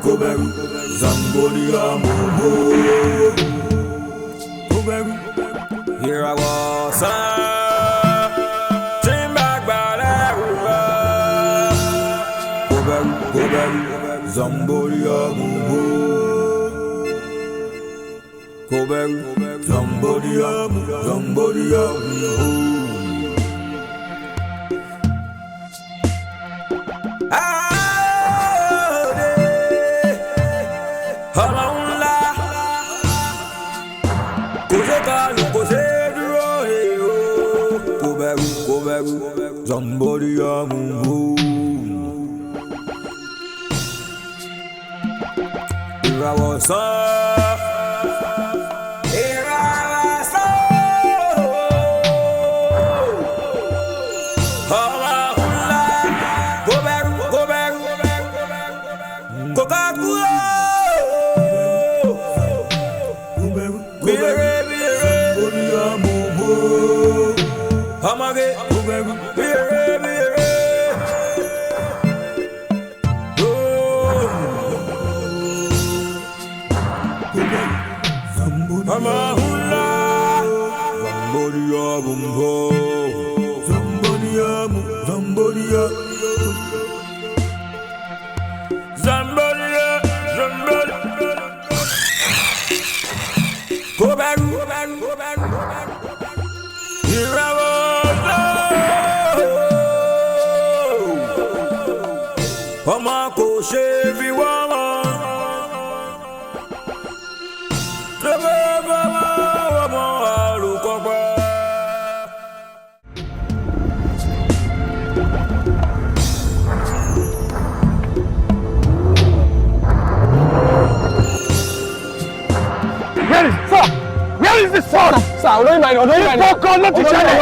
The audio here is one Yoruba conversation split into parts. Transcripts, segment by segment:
Koberu, Zambodia Mumbo. Koberu, Irawo Osan, Timbagbalera. Koberu, Zambodia Mumbo. Koberu, Zambodia Mumbo. Somebody move. Irawo Osan, Irawo Osan. Hamahula, Koberu, Coca-Cola. Koberu, somebody move. Hamage, Koberu. Amahula, Zambodia Bumbo, Zambodia, Koberu, Irawo Osan, Oma ko shevi wama. Where is the sword? Sir, don't mind. Not the channel.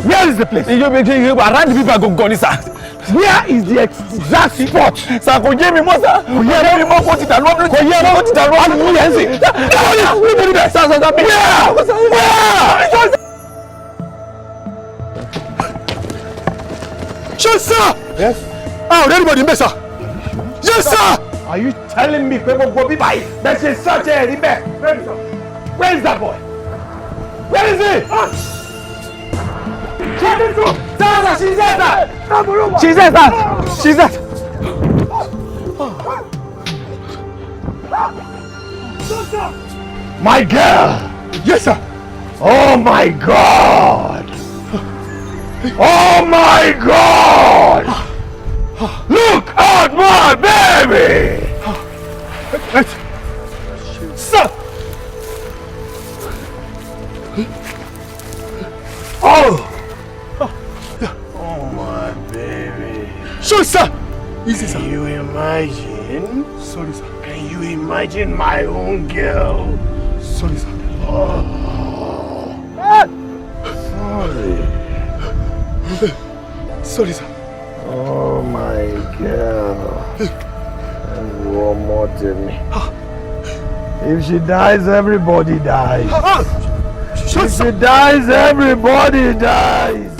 Where is the place? Around the people go gone, sir. Where is the exact spot? Sir, go give me more, sir. Go give me more. Put it down. Put it down. Sure, sir. Yes. Oh, everybody, sir. Yes, sir. Are you telling me there's a such a rebel? Where is that boy? Where is he? She's there. My girl. Yes, sir. Oh my God. Oh my God. Look at my baby. Sir. Oh my baby. Sure, sir. Easy, sir. Can you imagine? Sorry, sir. Can you imagine my own girl? Sorry, sir. Oh. Sorry, sir. Oh my girl. And one more to me. If she dies, everybody dies. If she dies, everybody dies.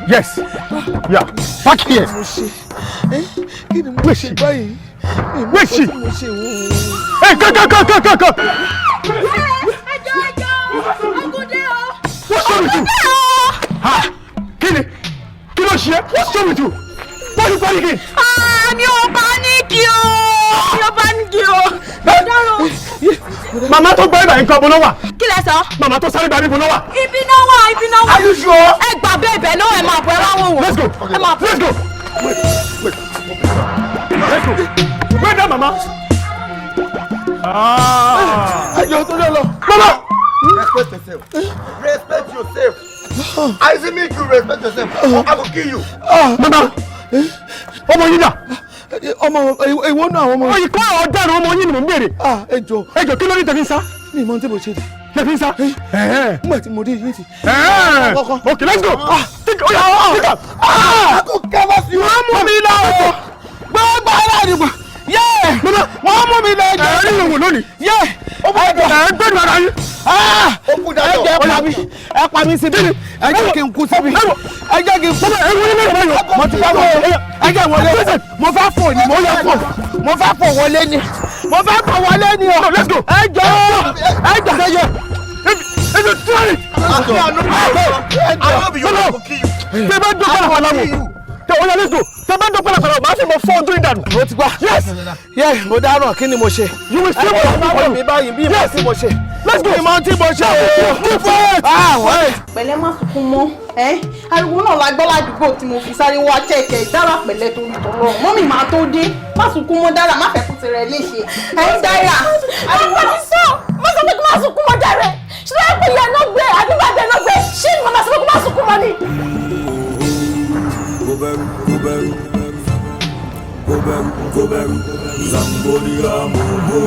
Yes. Yeah. Back here. Where's she? Where's she? Hey, go. What's wrong with you? Ha! Kill she? What's wrong with you? Why are you panicking? Mi ò panic yo. Mama tó gbọ́ ibà nǹkan bọ́lá wà. Kí lẹ sọ? Mama tó sáré bàbí bọ́lá wà. Ibi náà wà. Are you sure? Ẹ gbà bẹ́ẹ̀ náà ẹ máa bọ̀ ẹ máa wò wò. Let's go. Let's go. Where that mama? Ayọ̀ tó lọ. Mama. Respect yourself. I say make you respect yourself. I will kill you. Mama. Ọmọ yín dà. Ọmọ èwo náà ọmọ. Oyin kọ́ ọ̀daràn ọmọ yín ni mò ń béèrè. Ẹjọ́ kí ló ní tẹ̀fín sá? Mi mọ̀ ní tẹ́bọ̀ ṣe dì. Tẹ̀fín sá? Nígbà tí mo dé yín ti. Okay, let's go. Take up. Kò kẹ́fà sí wọn. Wọ́n mú mi lọ. Gbọ́gbọ́ aláàdìgbò. Wọ́n mú mi lọ. Ẹ̀rín lòun lónìí. Ẹgbẹ́ni ara yín. Ẹ pa mi síbi. Ẹ jẹ́ kí n kú síbi. Ẹ jẹ́ kí n kú. Mo ti fẹ́ wọlé. Ẹ jẹ́ wọlé. Mo fẹ́ fò ní. Mo fẹ́ fò wọlé ni. Let's go. Ẹ jọ. If you try it. Let's go. Tẹ́bá dọ́pẹ́ máa ṣe mo fọ́ ojú ìdànù. Mo ti gbà. Yes. Mo dáràn kí ni mo ṣe. You will still follow me báyìí bí mo ti mo ṣe. Let's go. Ìmọ̀ tí mo ṣe. Pẹ̀lẹ́ má sunkún mọ́. Ariwo náà la gbọ́ ládùúgbò tí mo fi sáré wá chẹ́ẹ̀kẹ́ dára pẹ̀lẹ́ torí tọrọ. Mọ́mì máa tó dé. Má sunkún mọ́ dára má fẹ́ kú ti rẹ̀ léṣe. Dára. Ariwo ní sọ. Má sọ pé kí má sunkún mọ́ dára. Ṣé wọ́n pè yẹn náà gbé àdúgbàdé náà gbé? Ṣé ni màmá sọ pé kí má sunkún mọ́ ni? Go back, Zamboni Amubo.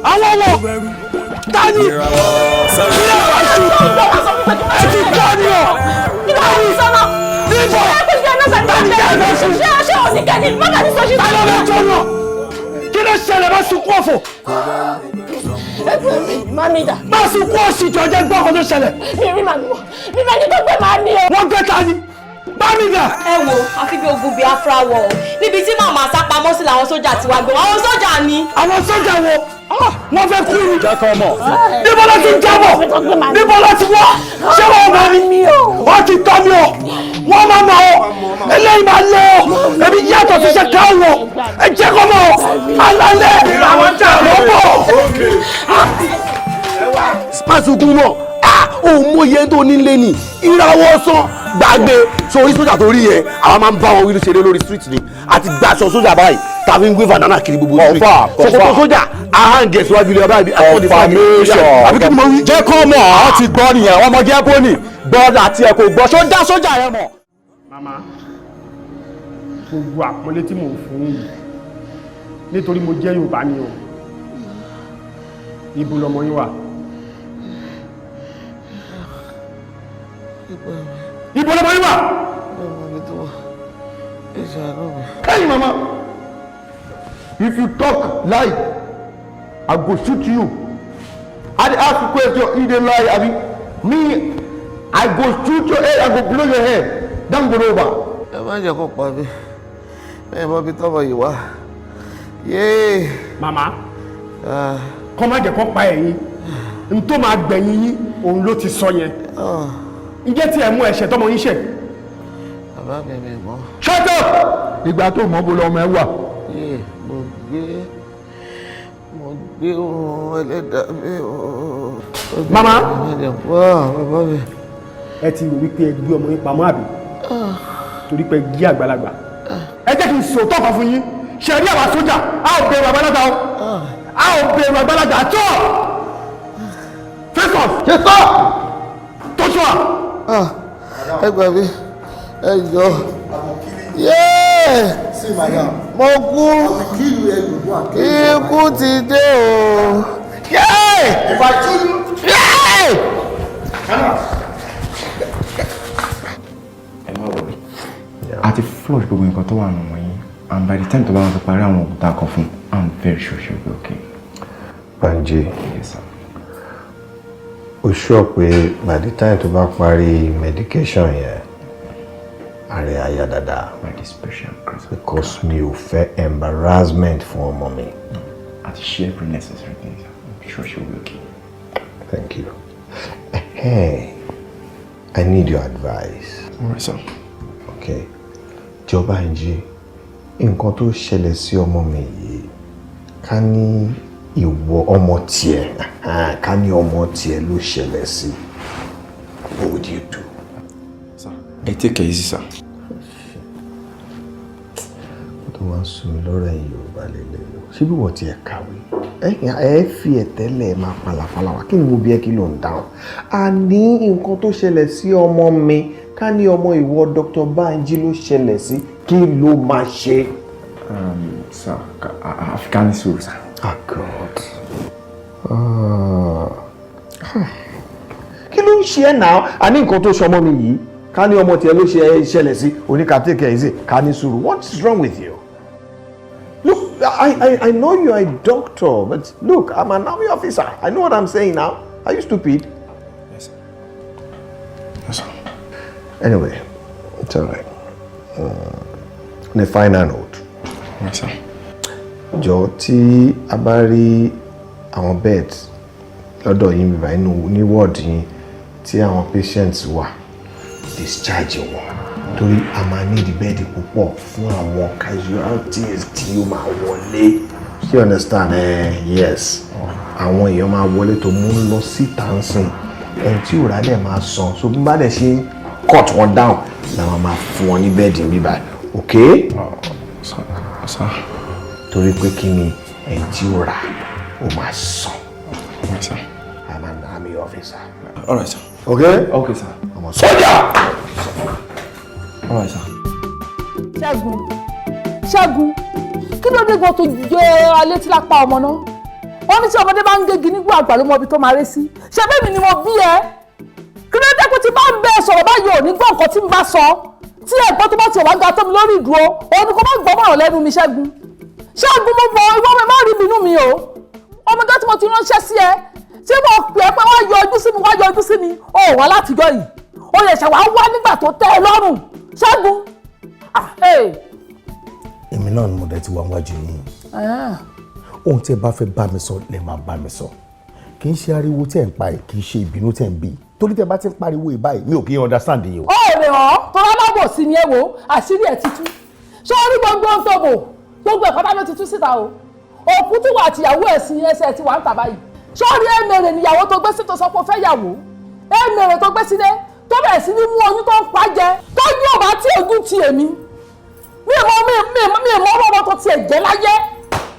Irawo! Dani! Kí ló ṣẹlẹ̀ bá sunkún ọ̀fọ̀? Mami dà. Bá sunkún ọ̀sì tí ọjọ́ gbọ́ ọkọ̀ tó ṣẹlẹ̀. Mi rí màmí wọ̀. Mi mẹ́ni tó gbé màá ní o. Wọ́n gbé ta ni? Bámidà. Ẹ wo àfi bí ogun Biafra wọ̀ ọ́ níbi tí màmá sá pamọ́ sí làwọn sójà ti wá gbé wọn. Àwọn sójà ni. Àwọn sójà wo? Wọ́n fẹ́ kú ni. Jẹ́kọ̀ mọ̀. Níbo ló ti jábọ̀? Níbo ló ti wá? Ṣé wọ́n mọ̀ ni? Wọ́n ti tọ́ mi o. Wọ́n máa mọ̀ o. Eléyìí máa lé o. Èmi yàtọ̀ sí ṣe káwọ̀. Ẹ jẹ́kọ̀ mọ̀ o. Alálẹ̀. Àwọn jà lọ́bọ̀. Pásùkú mọ̀. Ó mú iye tó nílé ni Irawo Osan gbàgbé sórí sójà tó rí yẹn àwọn máa ń bá wọn wíru ṣeré lórí street ni àti gbàṣọ sójà báyìí tàbí ń gbé fàdánà kiri gbogbo street ṣòkòtò sójà àhàǹgẹ̀ síwájú ilé ọba ibi àbí kí ni mo wí. jẹ́ kọ́ mọ̀ àwọn ti gbọ́ nìyẹn wọ́n mọ gẹ́bọ́nì bọ́ọ̀lù àti ẹ̀kọ́ gbọ́ ṣó dá sójà yẹn mọ̀. Màmá gbogbo àpọ́nlé tí mò ń fún yìí nítorí mo jẹ́ Yorùbá ni o ibo lọmọ yín wà. Ibo lọmọ yín wà. Hey mama, if you talk lie, I go shoot you. I dey ask you question, you dey lie, abi? Me, I go shoot your head, I go blow your head. Down go over. Ẹ má jẹ́ kó pa mí. Ẹ mọ bí tọ́mọ yìí wá. Yéé. Mama, kọ́ má jẹ́ kó pa ẹ̀yin. N tó máa gbẹ̀yìn yín, òun ló ti sọ yẹn. Ǹjẹ́ tí ẹ mú ẹ̀ṣẹ̀ tọ́mọ yín ṣẹ̀? Bàbá mi mi mọ́. Shut up! Ìgbà tó mọ́ bó lọ́mọ ẹ wà. Yéé, mo gbé ohun ẹlẹ́dàá mi o. Mama. Bàbá mi. Ẹ ti rò wípé ẹ gbé ọmọ yín pamọ́ àbí? Torí pé jí àgbàlagbà. Ẹ jẹ́ kí n sọ tọ́ka fún yín. Ṣé rí àwọn sójà? A ò bẹ̀rù àgbàlagbà o. A ò bẹ̀rù àgbàlagbà tó. Face off! Face off! Joshua! Ẹ gbà mí. Ẹ jọ. Yéé! Mo kú. Ikú ti dé o. Yéé! Yéé! a ti flush gbogbo nǹkan tó wà nù wọ̀nyí and by the time tó bá wọn fi parí àwọn òkúta kan fún I'm very sure she'll be okay. Banji. Yes sir. O sure pé by the time tó bá parí medication yẹn ààrẹ àyà dáadáa. By the special grace. Because mi ò fẹ́ embarrassment fún ọmọ mi. Àti share every necessary things. I'm sure she'll be okay. Thank you. Hey, I need your advice. All right sir. Okay. Jọba Banji, nǹkan tó ṣẹlẹ̀ sí ọmọ mi yìí ká ní ìwọ ọmọ tiẹ̀ ká ní ọmọ tiẹ̀ ló ṣẹlẹ̀ sí. What would you do? Sir, take it easy sir. Tó wá sùn mí lọ́rọ̀ ẹ̀yìn Yorùbá lélẹ̀ lọ ṣé bí wọ́n ti ẹ̀ kàwé ẹ fi ẹ̀tẹ́lẹ̀ máa palàpalà wá kí ni mo bí ẹ kí ló ń dáhùn àní nǹkan tó ṣẹlẹ̀ sí ọmọ mi ká ní ọmọ ìwọ Dr. Banji ló ṣẹlẹ̀ sí kí ló máa ṣe. Sir, African sir. Ah God. Kí ló ń ṣe ẹ́ náà àní nǹkan tó ṣọmọ mi yìí ká ní ọmọ tiẹ̀ ló ṣẹlẹ̀ sí oníkàtẹ́kẹ̀ ẹ̀ sí ká ní sùúrù. What is wrong with you? Look, I know you are a doctor, but look, I'm an army officer. I know what I'm saying now. Are you stupid? Yes, sir. Yes, sir. Anyway, it's all right. On a final note. Yes, sir. Jọ̀ọ́ tí a bá rí àwọn beds lọ́dọ̀ yín bíbá inú ní ward yín tí àwọn patients wà discharge wọn torí a máa need bed púpọ̀ fún àwọn casualties tí ó máa wọlé. You understand? Yes. Àwọn èèyàn máa wọlé tó mú lọ síta ń sìn ẹni tí òrà dẹ̀ máa san so bí bá dẹ̀ ṣe cut wọn down làwọn máa fún wọn ní bed bíbá okay? Sir. Torí pé kí ni ẹni tí òrà ó máa san. Yes, sir. I'm an army officer. All right, sir. Okay? Okay, sir. I'm a soldier! All right, sir. Ṣẹ́gun kí ló dé gan tó jẹ́ alẹ́ tí lápá ọmọ náà wọ́n ní tí ọmọdé bá ń gégi nígbà àgbà ló mọ ibi tó máa ré sí ṣe bẹ́ẹ̀ mi ni mo bí ẹ kí ló dé pé tí bá ń bẹ sọ̀rọ̀ báyìí ò ní gbọ́ nǹkan tí n bá sọ tí ẹ̀gbọ́n tó bá ti wà ga tó mi lórí ìdúró òun ni kò má gbọ́ mọ̀ràn lẹ́nu mi Ṣẹ́gun mo bọ̀ ìwọ́n mi má rí bínú mi o ọmọdé tí mo ti ránṣẹ́ sí ẹ tí mo pè é pé wá yọjú sí mi ó wá látijọ́ yìí ó lè ṣàwá wá nígbà tó tẹ́ ẹ lọ́rùn Ṣẹ́gun. Èmi náà ni mo dẹ̀ ti wá wájú yín ohun tí ẹ bá fẹ́ bá mi sọ lè máa bá mi sọ kì í ṣe ariwo tí ẹ̀ ń pa ẹ̀ kì í ṣe ìbínú tí ẹ̀ ń bí torí tẹ́ bá ti ń pariwo ìbáyìí mi ò kì í understand yìí o. ó rè ọ́ tọ́lá lábò sí ni ẹ wo àṣírí ẹ̀ ti tú ṣé ó rí gbogbo ohun tó bò gbogbo ẹ̀ pátá ló ti tú síta o òkú tí wà àtìyàwó ẹ̀ sí ẹsẹ̀ ti wà ń tà báyìí ṣé ó rí èmèrè níyàwó tó gbé sí tó sọ pé ó fẹ́ yàwó èmèrè tó gbé sílé tó bẹ̀rẹ̀ sí ní mú oyún tó ń pa jẹ tó ní ọba tí ojú ti èmi mi mọ ọmọ tó tiẹ̀ jẹ́ láyé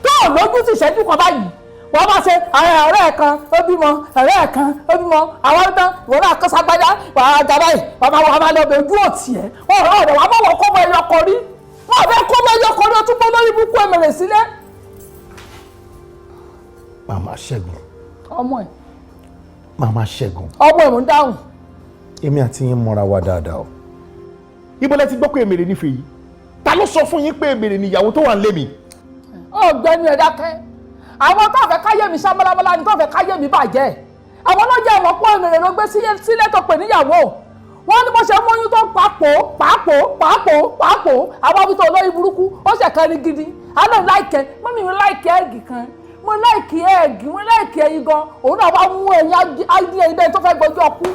tó lójú ti ṣẹ́jú kan báyìí wọ́n bá ṣe ọ̀rẹ́ ẹ̀ kan ó bímọ ọ̀rẹ́ ẹ̀ kan ó bímọ àwọn ọ̀dọ́ ìwọ́n náà kọ́ sagbájá wàá jà báyìí wàá máa lọ bẹ ojú òtì ẹ̀ ọ̀rẹ́ wàá bọ̀ wọ́n kọ́ mọ ẹyọ kan rí wọ́n bẹ kọ́ mọ ẹyọ kan rí ó tún bọ́ lórí ibùkún ẹ̀mẹ̀rẹ̀ sílẹ̀. Màmá Ṣẹ́gun. ọmọ ẹ̀. Màmá Ṣẹ́gun. ọmọ ẹ̀ mú dáhùn. Èmi àti yín mọ́ra wa dáadáa o. Ibo lẹ ti gbọ́ pé èmèrè nífẹ̀ẹ́ yìí ta ló sọ fún yín pé èmèrè nìyàwó tó wà ń lé mi. ọ̀gbẹ́ni ẹ̀ dákẹ́ àwọn tó fẹ́ káyé mi sámọ́lámọ́lá ni tó fẹ́ káyé mi bàjẹ́ àwọn náà jẹ́ ìmọ̀ pọ́ èmèrè ló gbé sílẹ̀ tó pè níyàwó wọ́n ní bó ṣe móyún tó pàápò àwọn abúlé olórí burúkú ó ṣe kẹrin gidi àná láìkẹ́ mọ́mí mi láìkẹ́ ẹ̀gì kan mo láìkẹ́ ẹ̀gì mo láìkẹ́ ẹyin gan òun náà wá mú ẹyin áìdí ẹyin bẹ́ẹ̀ tó fẹ́ gbọ́jú ọkú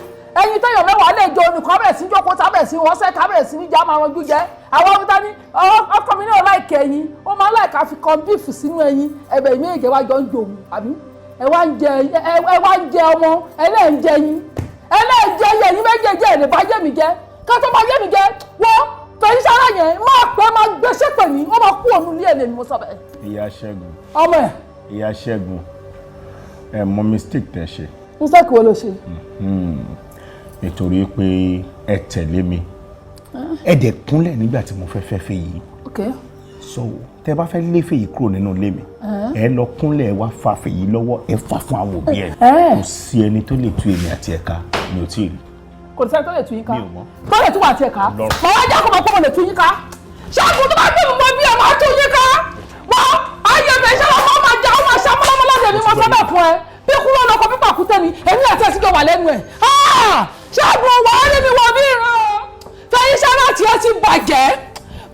ẹyin tẹ́yọ̀ mẹ́wàá lè jẹ olùkọ́ bẹ̀rẹ̀ sí jókòó tábẹ̀ sí wọ́n sẹ́ tábẹ̀ sí níjà máa ranjú jẹ́ àwọn ọmọdé ní ọkọ mi náà láìkẹ́ ẹyin ó máa láìka fi kan bífù sínú ẹyin ẹbẹ̀ ìmí èjẹ̀ wá jọ ń jòun àbí ẹ wá ń jẹ ọmọ ẹlẹ́ǹjẹ ẹyin ẹyin méjèèjì ẹ̀ lè bá yé mi jẹ́ ká tó bá yé mi jẹ́ wọ́n tẹ̀yìn sára yẹn máa pẹ́ máa gbéṣẹ́ pè mí wọ́n máa kú òun ní èlé ni mo sọ bẹ́ẹ̀. Ìyá Ṣẹ́gun. ọmọ ẹ̀. Ìyá Ṣẹ́gun ẹ mọ mistake tẹ́ ṣe. mistake wo ló ṣe. Nítorí pé ẹ tẹ̀lé mi ẹ dẹ̀ kúnlẹ̀ nígbà tí mo fẹ́ fẹ́ yìí. So tẹ́ bá fẹ́ lé Fèyí kúrò nínú ilé mi ẹ lọ kúnlẹ̀ ẹ wá fa Fèyí lọ́wọ́ ẹ fà fún àwọn òbí ẹ kò sí ẹni tó lè tú èmi àti ẹ̀ka mi ò tí ì rí. kò sẹ́ni tó lè tú yín ká tó lè tú wà àti ẹ̀ka mọ̀ wá jẹ́ kó mọ̀ pé mo lè tú yín ká Ṣẹ́gun tó bá gbé mi mọ bí ẹ máa tú yín ká wọ́n ayé bẹ̀ ṣẹ́ lọ́mọ máa jà ó máa ṣe amúnámúná lèmi mo sọ bẹ́ẹ̀ fún ẹ bí kúrò lọkọ̀ pípa kúté ni èmi àti ẹ̀sìn jọ wà lẹ́nu ẹ̀ Ṣẹ́gun wà á rí mi wọ bí ìran Fẹ́yí sára tiẹ̀ ti bàjẹ́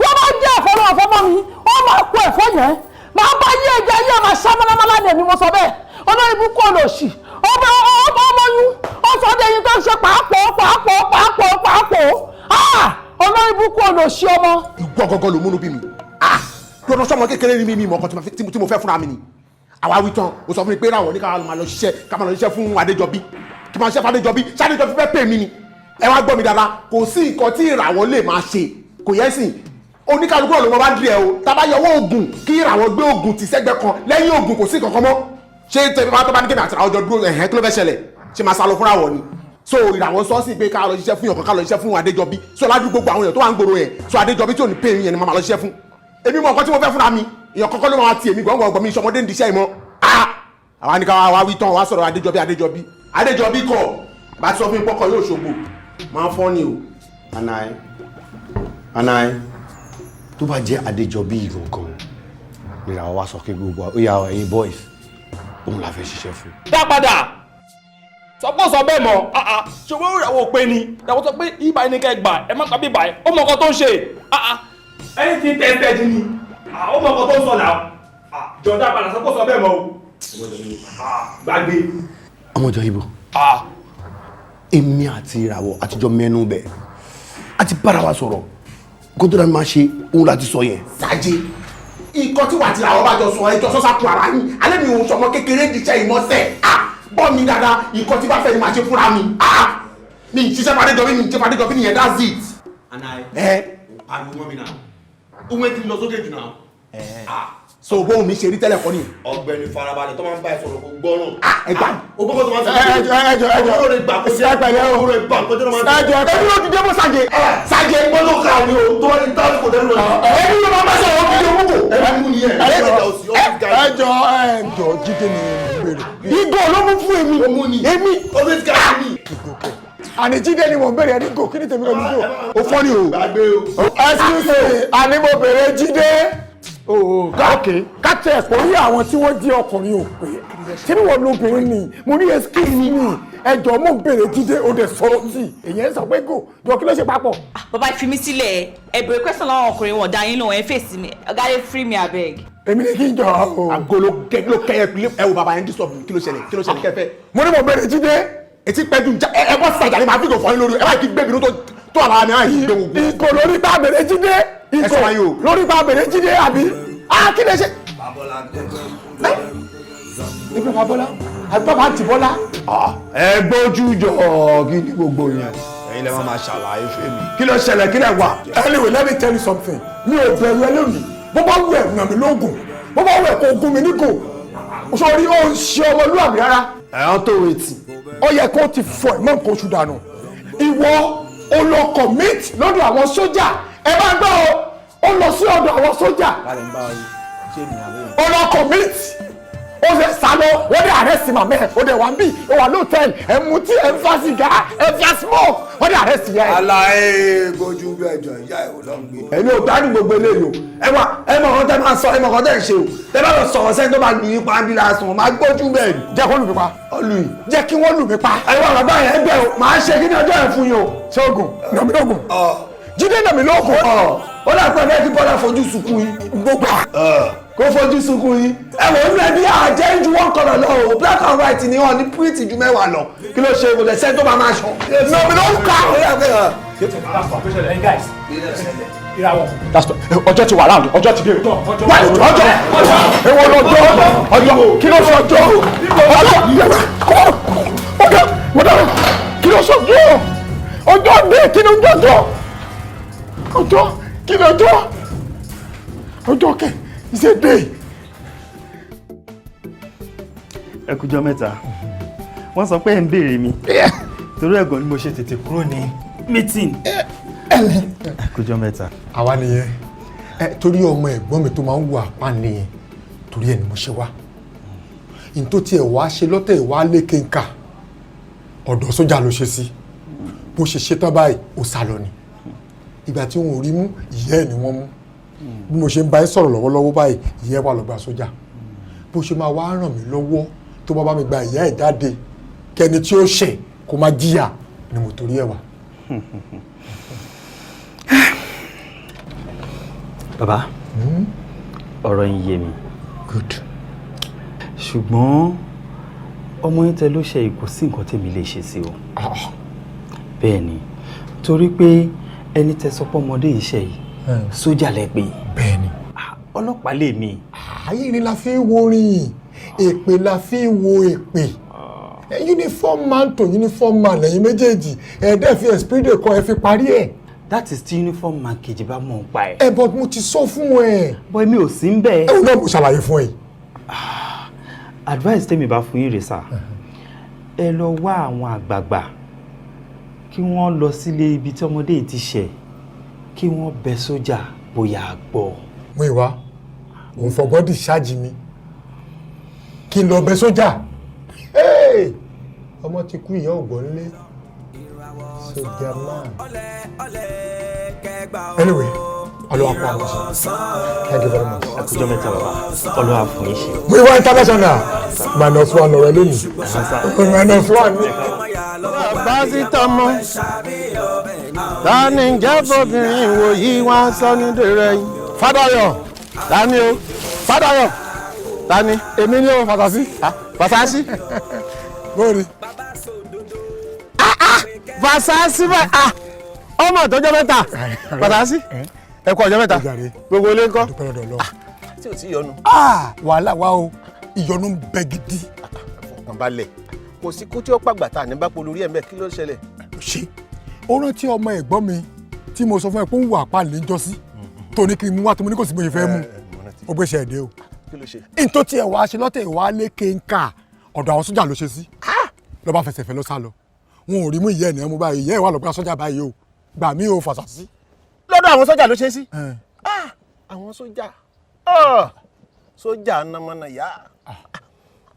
wọ́n máa jẹ́ ẹ̀fọ́ náà fọ́mọ́ mi wọ́n máa kó ẹ̀fọ́ yẹn máa bá yé ẹgbẹ́ ayé máa ṣá mọ́lámọ́lá ní èmi mo sọ bẹ́ẹ̀ olórí ibùkún olóòṣì ọmọyún ó sọ dé yín tó ń ṣe pàápọ̀ olórí ibùkún olóòṣì ọmọ. ìgbọ́ gọ́gọ́ ló múnú bí mi lọ́dọ̀ sọ́mọ kékeré ni mi mọ̀ ọkàn tí mo fẹ́ fúnra mi ni àwa wí tán o sọ fún mi pé ráwọ̀ ní ká máa lọ ṣiṣẹ́ fún Adéjọbí kí máa ṣe fún Adéjọbí ṣáàdéjọbí fẹ́ pè mí ni ẹ wá gbọ́ mi dáadáa kò sí nǹkan tí ìràwọ̀ lè máa ṣe kò yẹ sìn oníkálukú ló máa bá dìrẹ̀ o tá bá yọwọ́ oògùn kí ìràwọ̀ gbé oògùn ti sẹ́gbẹ́ kan lẹ́yìn oògùn kò sí kankan mọ́ ṣé tẹ̀bí bá tó bá ní kébì àti àwọn ọjọ́ dúró ẹ̀hẹ́ kí ló fẹ́ ṣẹlẹ̀ ṣe máa sá lọ fúnra wọ̀ ni so ìràwọ̀ sọ sí pé ká lọ ṣiṣẹ́ fún yàn kan ká lọ ṣiṣẹ́ fún Adéjọbí so lájú gbogbo àwọn èèyàn tó wà ń gbòòrò yẹn so Adéjọbí tí ò ní pè yẹn ni màá lọ ṣiṣẹ́ fún èmi mọ nǹkan tí mo fẹ́ fúnra mi èèyàn kọ́kọ́ ló máa ti èmi gbọ̀ngbọ̀n mi ìṣọmọdé ń diṣẹ́ ìmọ̀ àwa ní ká wá wí tán wá sọ̀rọ̀ Adéjọbí kọ̀ bá ti sọ fún pọ́kọ yóò ṣògbò máa fọ́ ni o. Anai tó bá jẹ́ Adéjọbí gangan ìràwọ̀ wa sọ pé gbogbo ìyá ẹ̀yin boys òun la fẹ́ ṣiṣẹ́ fún. dá padà sọpọ̀ sọ bẹ́ẹ̀ mọ́ ṣùgbọ́n ìràwọ̀ pé ni ìràwọ̀ sọ pé ibà ẹni kẹ́ gbà ẹ má gbà bíbà ẹ ó mọ nǹkan tó ń ṣe ẹni tí tẹ́tẹ́ di ni ó mọ nǹkan tó ń sọ náà jọ̀dá padà sọpọ̀ sọ bẹ́ẹ̀ mọ́ o gbàgbé. ọmọjọ ibo èmi àti ìràwọ̀ àtijọ́ mẹ́nu bẹ̀ àti bára wa sọ̀rọ̀ kó tó dáa máa ṣe òun láti sọ yẹn. Sàjẹ́ ikọ̀ tí wà tí àwọn bá jọ sọ ẹjọ́ sọ́sà kún ara yín alẹ́ mi ò sọmọ kékeré díṣẹ́ ìmọ̀ọ́sẹ̀ bọ́ mi dáadáa ikọ̀ tí bá fẹ́ ni màá ṣe fúnra mi mi ì ṣiṣẹ́ Adéjọbí mi ì ṣiṣẹ́ Adéjọbí nìyẹn that's it. pariwo mọ́ mi náà òun ẹ ti lọ sókè jù náà. so bóun mi ṣe rí tẹ́lẹ̀ kọ́ ni. ọ̀gbẹ́ni farabalẹ̀ tó máa ń bá ẹ sọ̀rọ̀ kó gbọ́ràn. ẹgbà o gbọ́dọ̀ tó máa ń sọ. ẹjọ ọ̀rọ̀ rẹ̀ gbà kó sí àgbẹ̀lẹ̀ ọ̀rọ̀ rẹ̀ gbà kó tó máa ń sọ. ẹjọ ẹbí ló ti dé mọ́ Sàjẹ́ gbọ́dọ̀ ká ni o tó ní táwọn kò dẹ́nu lọ. ẹbí ló máa bá sọ̀rọ̀ kí ló mú ẹjọ Jídé ni béèrè. Ìgò ló mú fún èmi. Àní Jídé ni mo béèrè ẹni gò kí ni tèmi lọ nígbò. Ó fọ́ ni o. Excuse me, àní mo béèrè Jídé. Káàtì ẹ̀pọ̀ rí àwọn tí wọ́n jí ọkùnrin ò pé. Ṣé bí wọ́n lóbìnrin ni? Mo ní excuse me. Ẹjọ́ mo béèrè Jídé ó dẹ̀ sọ̀rọ̀ sí. Èyàn ń sọ pé gò. Jọ kí ló ṣe papọ̀? Bàbá fi mí sílẹ̀ ẹ bèrè question láwọn ọkùnrin wọn dá yín náà ẹ fèsì mi. Ọ̀gá lè free me abeg. Èmi ni kí n jọ o. Àgolo kẹ́yẹ ẹ wo bàbá yẹn disturb mi kí ló ṣẹlẹ̀ kẹfẹ́. Mo ní mo béèrè Jídé. Etí pẹ́jù ẹ bọ́ sàjà ni màá fi kò fọ́ yín lórí ẹ bá kí gbé mi tó àlàyé mi láì gbé wò. Ìkò lórí bá béèrè Jídé. Ìkò lórí bá béèrè Jídé àbí. Kí lè ṣe. Ibi Babola àbí bàbá àti Bọ́lá. Ẹ gbójú jọ kí ni gbogbo yẹn. Ẹ̀yin lè máa ṣàlàyé fún mi. Kí ló ṣẹlẹ̀ kí lè wà. Anyway, let me tell you something. Mi ò bẹ̀rù ẹ lónìí. Bó bá wù ẹ̀ ràn mí lóògùn. Bó bá wù ẹ̀ kó gún mi nígò. Sọ̀rí ó ń ṣe ọmọlúwàbí rárá. Ẹ̀hán tó retí. Ó yẹ kó ti fọ ẹ̀mọ́ nǹkan oṣù dànù. Ìwọ ó lọ commit lọ́dọ̀ àwọn sójà. Ẹ máa gbọ́ ó lọ sí ọ̀dọ̀ àwọn sójà. Ó lọ commit. Ó ṣe sálọ wọ́n dẹ̀ arrest màmá ẹ̀ ó dẹ̀ wá ń bì ó wà lóòtẹ́ẹ̀lì ẹ̀ mú tí ẹ̀ ń fa sìgá ẹ̀ fa smoke wọ́n dẹ̀ arrest yẹ. Àlàyé gojú bí ẹjọ́ ìyá ẹ̀ ò lọ gbé. Ẹni ò gbádùn gbogbo eléyìí o ẹ wá ẹ mọ̀ ọ́n tẹ́ máa sọ ẹ mọ̀ ọ́n tẹ́ ń ṣe o tẹ́ bá lọ sọ̀rọ̀ sẹ́ni tó bá lù yín pa bí lásán máa gbójú bẹ́ẹ̀ ni. Jẹ́ kó lù mí pa ọlù yìí jẹ́ kí wọ́n lù mí pa. Ẹ wá bàbá yẹn gbẹ o màá ṣe kí ni ọjọ́ yẹn fún yín o. Ṣóògùn nàmílógún Jídé nàmílógún ó dàpọ̀ ẹ̀ ti bọ́lá fojú sunkún yín gbogbo kó fojú sunkún yín ẹ wò ó lẹbi àjẹ́ ju one colour lọ o black and white ni wọn ní pretty ju mẹ́wàá lọ kí ló ṣe kò lè ṣe tó máa máa ṣọ. nàbí ló ń ká ọjọ́ ti wà láàrin ọjọ́ ti dé ọjọ́ ewo lọ́jọ́ kí ló sọ ọjọ́ kí ló sọ ọjọ́ dé kí ló ń ọjọ́ kí ló ọjọ́ kẹ ṣe dé. ẹ kújọ́ mẹ́ta wọ́n sọ pé ẹ ń béèrè mi torí ẹ̀gàn ni mo ṣe tètè kúrò ní meeting. ẹ kújọ́ mẹ́ta. àwa nìyẹn torí ọmọ ẹ̀gbọ́n mi tó máa ń wà pa nìyẹn torí ẹ̀ ni mo ṣe wá n tó tiẹ̀ wá ṣe lọ́tẹ̀ wá lékè ńkà ọ̀dọ̀ sójà ló ṣe sí bó ṣe ṣe tán báyìí ó sá lọ ni ìgbà tí wọn ò rí mú ìyá ẹ̀ ni wọ́n mú bí mo ṣe ń bá ẹ sọ̀rọ̀ lọ́wọ́lọ́wọ́ báyìí ìyá ẹ̀ wà lọ́gbà sójà bó ṣe máa wá ràn mí lọ́wọ́ tó bá mi gba ìyá ẹ̀ jáde kẹni tí ó ṣẹ̀ kó má jìyà ni mo torí ẹ̀ wá. bàbá ọ̀rọ̀ yín yé mi good ṣùgbọ́n ọmọ yín tẹ ló ṣe kò sí nǹkan tèmi lè ṣe sí o bẹ́ẹ̀ ni torí pé ẹni tẹ sọ pé ọmọdé yìí ṣe yìí sójà lẹ pé bẹ́ẹ̀ ni ọlọ́pàá lè mi. ayé ni la fi ń wo orin èpè la fi ń wo èpè uniform man to uniform man lẹ́yìn méjèèjì ẹ̀ẹ́dẹ́ fi esprit de kan ẹ fi parí ẹ̀. that is ti uniform man kejì bá mọ̀ ń pa ẹ̀. ẹ but mo ti sọ fún ẹ. bọ́ mi ò sí ń bẹ̀. ẹ ò náà mo ṣàlàyé fún ẹ. advice tèmi bá fún yín rè sà ẹ lọ wá àwọn àgbààgbà kí wọ́n lọ sílé ibi tí ọmọdé yìí ti ṣẹ̀ kí wọ́n bẹ sójà bóyá gbọ́. mo ìwà òun fọgọ́dì ṣáàjì mi kí n lọ bẹ sójà ọmọ ti kú ìyá ògbọ́n nílé sójà máa. anyway ọlọ́wà pa àwọn ṣe thank you very much. ẹkújọ́ mẹ́ta bàbá ọlọ́wà fún yín ṣe. mo ìwà international -1 ọ̀rẹ́ lónìí -1 ní. pásítọ̀ mọ́ tani jẹ́ fobìnrin wò yí wá sọ ní dèrè yìí. Fádayọ̀ tani o Fádayọ̀ tani èmi ni o Fàtàsí. Fàtàsí. bóòrí. Fàtàsí bẹ́ẹ̀ ọmọ ìtọ́jọ́ mẹ́ta Fàtàsí ẹ kú ọjọ́ mẹ́ta gbogbo ilé ńkọ́. tí o ti yọnu. wàhálà wa o ìyọnu ń bẹ gidi. ọkàn balẹ̀ kò sí kú tí ó pàgbà tá à ní bá polórí ẹ̀ mẹ́ kí ló ṣẹlẹ̀. ṣe ó rántí ọmọ ẹ̀gbọ́n mi tí mo sọ fún ẹ pé ń wà pa lè ń jọ sí tó ní kí n mú wá tó mo ní kò sí bó ṣe fẹ́ mú ó gbé ṣe ẹ̀dẹ́ o. kí ló ṣe. n tó tiẹ̀ wá ṣe lọ́tẹ̀ ìwà lékè ń kà ọ̀dọ̀ àwọn sójà ló ṣe sí lọ́ bá fẹsẹ̀ fẹ́ lọ sá lọ wọn ò rí mú ìyá ẹ̀ ní ẹ̀ mú báyìí ìyá ẹ̀ wà lọ́gbà sójà báyìí o gbà mí o Fàtàsí. lọ́dọ̀ àwọn sójà ló ṣe sí. àwọn sójà sójà nàmọ́nà yá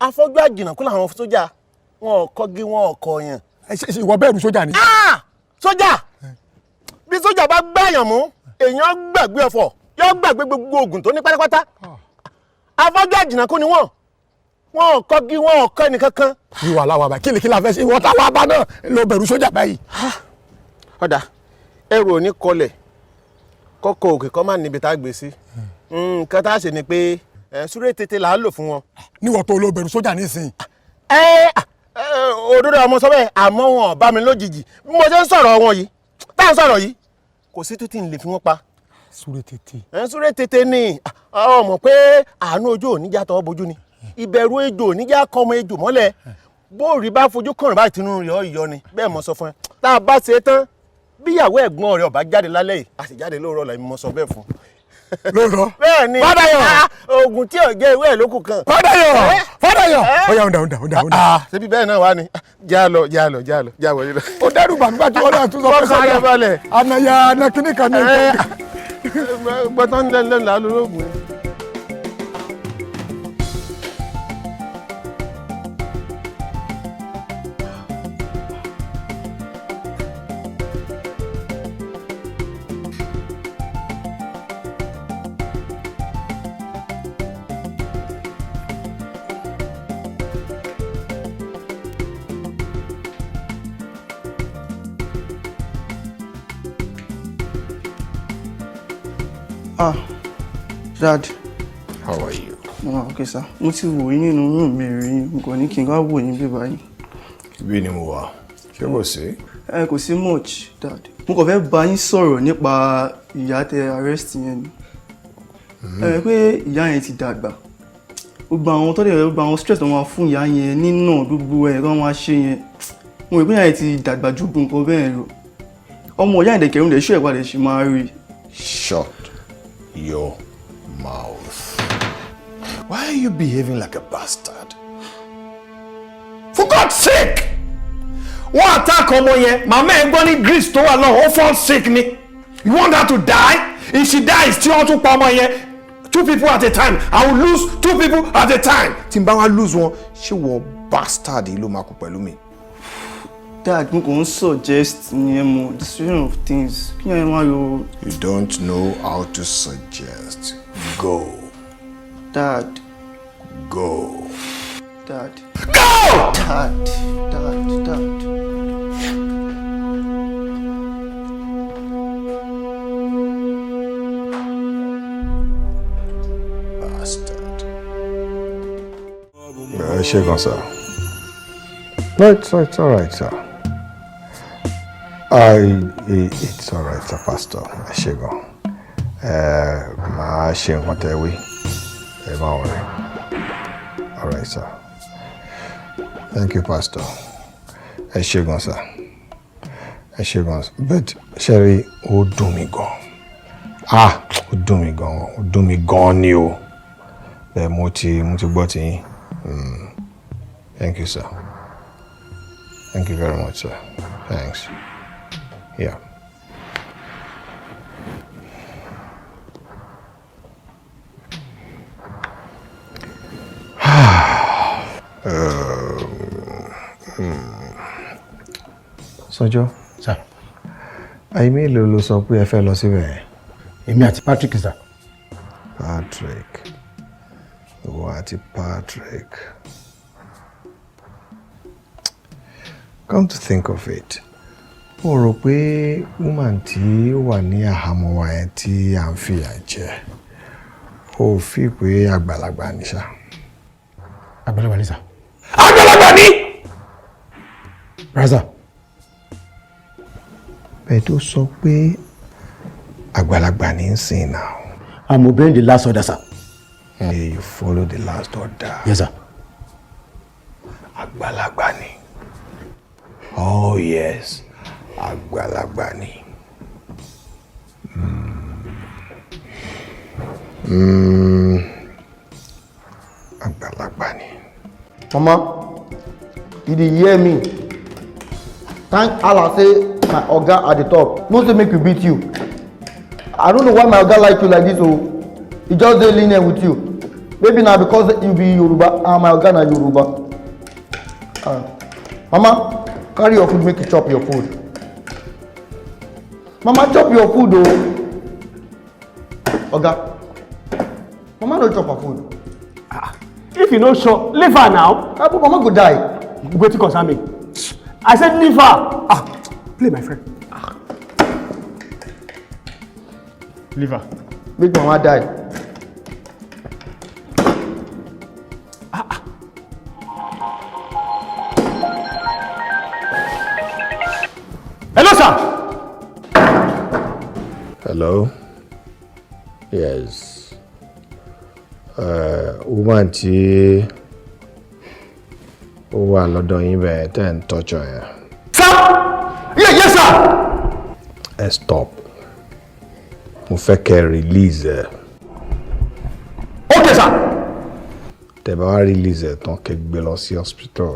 afọ́jú àjìnàkú làwọn sójà wọn ò kọ́gi wọn ò kọ̀ọ̀yàn. ìwọ bẹ̀rù sójà ni. sójà bí sójà bá gbẹ̀yàn mú èèyàn gbàgbé ọ̀fọ̀ yóò gbàgbé gbogbo oògùn tó ní pátápátá afọ́jú àjìnàkú ni wọn ò kọ́gi wọn ò kọ́ ẹnìkankan. ìwà làwọn àbá kí la fẹ́ ṣe ìwọ táwọn abá náà ló bẹ̀rù sójà báyìí. ọ̀dà ẹrù ò ní kọlẹ̀ kọ́kọ́ òkè kọ́ máa níbi tá a gbé sí nǹkan tá a ṣe ni pé súré tètè là á lò fún wọn. níwọ̀ tó ló bẹ̀rù sójà nísìnyí. òdodo ọmọ sọ bẹ́ẹ̀ àmọ́ wọn bá mi lójijì bí mo ṣe ń sọ̀rọ̀ wọn yìí tá à ń sọ̀rọ̀ yìí kò sí títí ń lè fi wọ́n pa. súré tètè. súré tètè ni ọmọ pé àánú ojú òníjà tọwọ́ bojú ni ìbẹ̀rù ejò òníjà kọ́ ọmọ ejò mọ́lẹ̀ bóòrí bá fojú kàn báyìí tinú rẹ̀ yọ ni bẹ́ẹ̀ mo sọ fún ẹ tá a bá ṣe tán bíyàwó ẹ̀gbọ́n rẹ̀ ọba jáde lálẹ́ yìí a sì jáde lóòrọ̀ la mo sọ bẹ́ẹ̀ fún. lóòrọ̀. bẹ́ẹ̀ ni Fádayọ̀. oògùn tí ò jẹ́ ìwé ẹ̀ lókù kan. Fádayọ̀. ọ̀yà ọ̀dà. ṣebí bẹ́ẹ̀ náà wà ní. já lọ wọlé lọ. ó dẹ́rù bàbá tí wọ́n náà tún sọ pé sọ́jà balẹ̀. ànàyà anakíní kan ní. gbọ́tán lẹ́nu là á lóògùn. Dad. How are you? Okay, sir. Mo ti wò yín nínú room mi rí yín. Mo kàn ní kí n wá wò yín bí báyìí. Ibi ni mo wà. Ṣé kò sí? Kò sí much, Dad. Mo kàn fẹ́ bá yín sọ̀rọ̀ nípa ìyá tẹ arrest yẹn ni. Pé ìyá yẹn ti dàgbà. Gbogbo àwọn tó dẹ̀ gbogbo àwọn stress tó máa fún ìyá yẹn nínà gbogbo ẹ̀ tó máa ṣe yẹn. Mo rò pé ìyá yẹn ti dàgbà ju nǹkan bẹ́ẹ̀ lọ. Ọmọ ìyá ìdẹ̀kẹ̀rún lè ṣú ẹ̀gbà lè ṣe máa rí. Shut your mouth. Why are you behaving like a bastard? For God's sake! Wọ́n attack ọmọ yẹn, màmá ẹ̀ gbọ́ ní Greece tó wà náà, ó fall sick ni. You want her to die? If she dies, tí wọ́n tún pa ọmọ yẹn, 2 people at a time. I will lose 2 people at a time. Tí n bá wá lose wọn, ṣé wọ́n bastard yìí ló máa kú pẹ̀lú mi? Dad, mo kàn ń suggest ní ẹ mọ̀ decision of things. Kí ẹ máa yọ. You don't know how to suggest. Go. Dad. Go. Dad. Go! Dad. Bastard. Ṣé gan sir? No, it's all right, sir. It's all right, sir, Pastor. Ṣé gan. Màá ṣe nǹkan tẹ́ wí. Ẹ má worry. All right, sir. Thank you, Pastor. Ṣé gan, sir. ẹ ṣe gan but ṣẹ́rí ó dùn mí gan ó dùn mí gan ni o bẹ́ẹ̀ mo ti gbọ́ ti yín thank you sir thank you very much sir thanks yeah. Sọjọ́. Sir. Àyè mélòó ló sọ pé ẹ fẹ́ lọ síbẹ̀? Èmi àti Patrick sir. Patrick. Ìwọ àti Patrick. Come to think of it. Mo rò pé woman tí ó wà ní àhámọ́ wa yẹn tí à ń fìyà jẹ. Ó fi pé àgbàlagbà ni ṣá. Àgbàlagbà ni sir. Àgbàlagbà ni! Raza. Bẹ́ẹ̀ tó sọ pé àgbàlagbà ní ń sìn now. I'm obeying the last order, sir. You follow the last order. Yes, sir. Àgbàlagbà ni. Oh yes, àgbàlagbà ni. Àgbàlagbà ni. Mama, you dey hear me? Thank Allah say my oga at the top. No say make you beat you. I don't know why my oga like you like this o. He just dey lenient with you. Maybe na because you be Yoruba and my oga na Yoruba. Mama, carry your food make you chop your food. Mama, chop your food o. Oga, Mama no chop her food. If you no chop, leave her now. Mama go die. Wetin concern me? I said leave her. Play my friend. Leave her. Make Mama die. Hello, sir. Hello. Yes. Woman tí ó wà lọ́dọ̀ yín bẹ́ẹ̀ tẹ́ ń tọ́jọ́ yẹn. Sir. Yes, sir. Stop. Mo fẹ́ kẹ́ release ẹ. Okay, sir. Tẹ́ bá wá release ẹ tán kẹ́ gbé lọ sí hospital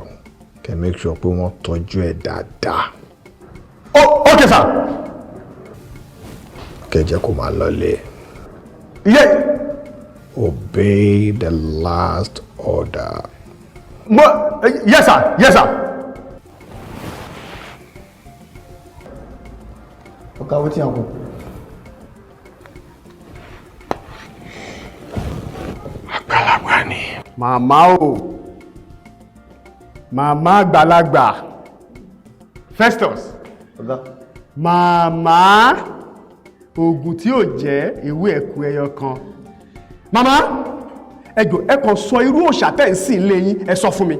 kẹ́ make sure pé wọ́n tọ́jú ẹ dáadáa. Okay, sir. Kẹ́ jẹ́ kó máa lọlé. Yeah. Obey the last order. Yes, sir. Yes, sir. Okay, wetin happen? Àgbàlagbà ni. Màmá o. Màmá àgbàlagbà. Festus. Màmá oògùn tí ò jẹ́ ewé ẹ̀kú ẹyọ kan. Màmá ẹ jọ̀ọ́ ẹ kàn sọ irú òòṣà tẹ́ ń sìn lẹ́yìn ẹ sọ fún mi.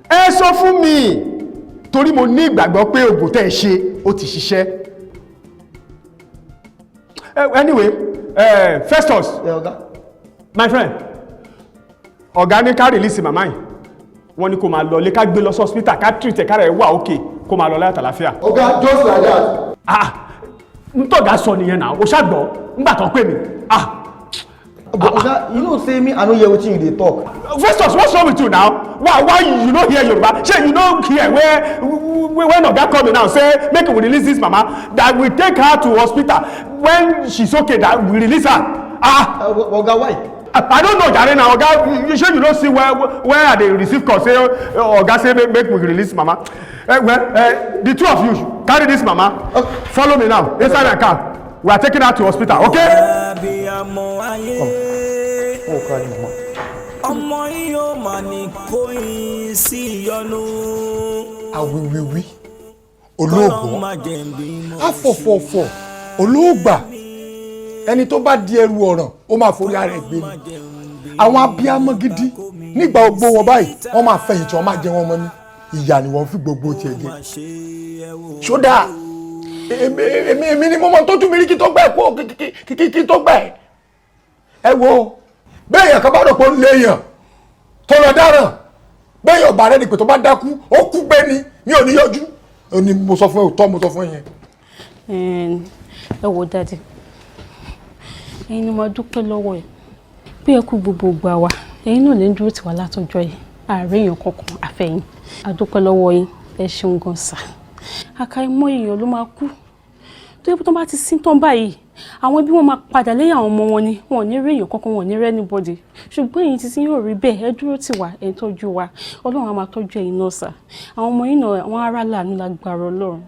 Ẹ sọ fún mi torí mo ní ìgbàgbọ́ pé oògùn tẹ́ ẹ ṣe ó ti ṣiṣẹ́. Anyway, Festus. Yeah, Oga. My friend, ọ̀gá ní ká release màmá yìí wọ́n ní kó máa lọ lé ká gbé lọ sí hospital ká treat ẹ̀ kára ẹ̀ wà okay kó máa lọ láyà tàlàfíà. Oga, just like that. Ntọ́gà sọ nìyẹn náà o ṣàgbọ́ ńgbà tán pè mí. Oga, you know say me I no hear wetin you dey talk. Festus, what's wrong with you now? Why you no hear Yoruba? Shey you no hear when Oga call me now say make we release this mama that we take her to hospital when she's okay that we release her. Oga, why? I don't know, Jare. Now, Oga, you sure you don't see where they receive call? Say, Oga say make we release mama. The two of you carry this mama. Follow me now inside my car. We are taking her to hospital, okay? Oh, carry mama. Ọmọ yóò máa ní kóyìn sí ìyọnu. Àwíwíwí olóògbọ́ afọ̀fọ̀fọ̀ olóògbà ẹni tó bá di ẹrù ọ̀ràn ó máa forí ara ẹ̀ gbé ni àwọn abiyamọ gidi nígbà gbogbo wọn báyìí wọ́n máa fẹ̀yìntì wọ́n máa jẹ wọn mọ́ ní ìyà ni wọ́n fi gbogbo tiẹ̀ jẹ ṣódà èmi ni mo mọ tó tún mi rí kí tó gbà ẹ̀ kó kí tó gbà ẹ̀ ẹ wo bẹ́ẹ̀ yẹn kan bá rò pé ó ń léèyàn tó lọ dáràn bẹ́ẹ̀ ọba rẹ̀ ni pé tó bá dákú ó kú gbé ni mi ò ní yọjú ó ní mo sọ fún ẹ òótọ́ mo sọ fún ẹ yẹn. ẹ wo dáadé ẹ̀yin ni mo dúpẹ́ lọ́wọ́ ẹ̀ bí ẹ kú gbogbo gbà wá ẹ̀yin náà lè ń dúró tiwa látọjọ́ yìí ààrẹ èèyàn kankan àfẹ̀yìn a dúpẹ́ lọ́wọ́ yín ẹ ṣeun gan sa àkàìmọ̀ èèyàn ló máa kú tó yẹ kó tó bá ti sín tán báyìí àwọn ẹbí wọn máa padà lẹ́yìn àwọn ọmọ wọn ni wọn ò ní rí èèyàn kankan wọn ò ní rí anybody ṣùgbọ́n èyí ti yóò rí bẹ́ẹ̀ ẹ dúró tì wá ẹ tọ́jú wa Ọlọ́run á máa tọ́jú ẹ̀yin náà sà àwọn ọmọ yìí náà àwọn ará láàánú lágbára Ọlọ́run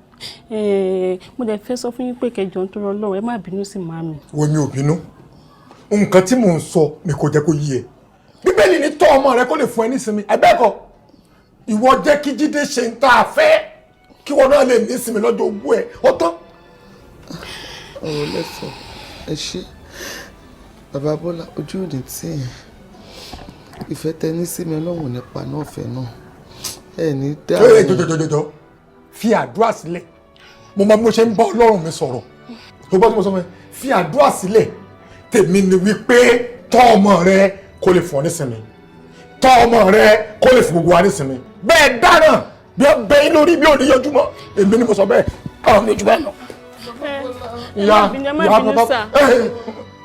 mo dẹ̀ fẹ́ sọ fún yín pé kẹjọ ń tọrọ Ọlọ́run ẹ má bínú sí màmí. wo mi ò bínú nǹkan tí mò ń sọ ni kò jẹ́ kó yí ẹ bíbélì ní tọ́ ọmọ rẹ kó lè fún ẹ nísinmi ẹ̀bẹ́ẹ̀kọ́ ìwọ jẹ́ kí Jídé ṣe ń tá a fẹ́ kí wọn náà lè nísinmi lọ́jọ́ ogún ẹ ó tán. ọ̀rọ̀ lẹ́sọ̀ ẹ ṣe bàbá Bọ́lá ojú òde tí ìfẹ́ tẹ ní sí mi Ọlọ́run nípa náà fẹ́ náà ẹ ní dáa. jọjọjọjọjọ fi àdúrà sílẹ̀ mo máa bí mo ṣe ń bá Ọlọ́run mi sọ̀rọ̀ tó bá tó mo sọ fún ẹ fi àdúrà sílẹ̀ tèmi ni wípé tọ́ ọmọ rẹ kó lè fún ọ nísinmi tọ́ ọmọ rẹ kó lè fún gbogbo wa nísinmi bẹ́ẹ̀ dáràn bí ó bẹ yín lórí bí ò ní yọjú mọ́ èmi ni mo sọ bẹ́ẹ̀ ọ̀rọ̀ mi jù bẹ́ẹ̀ lọ. ìyá bàbá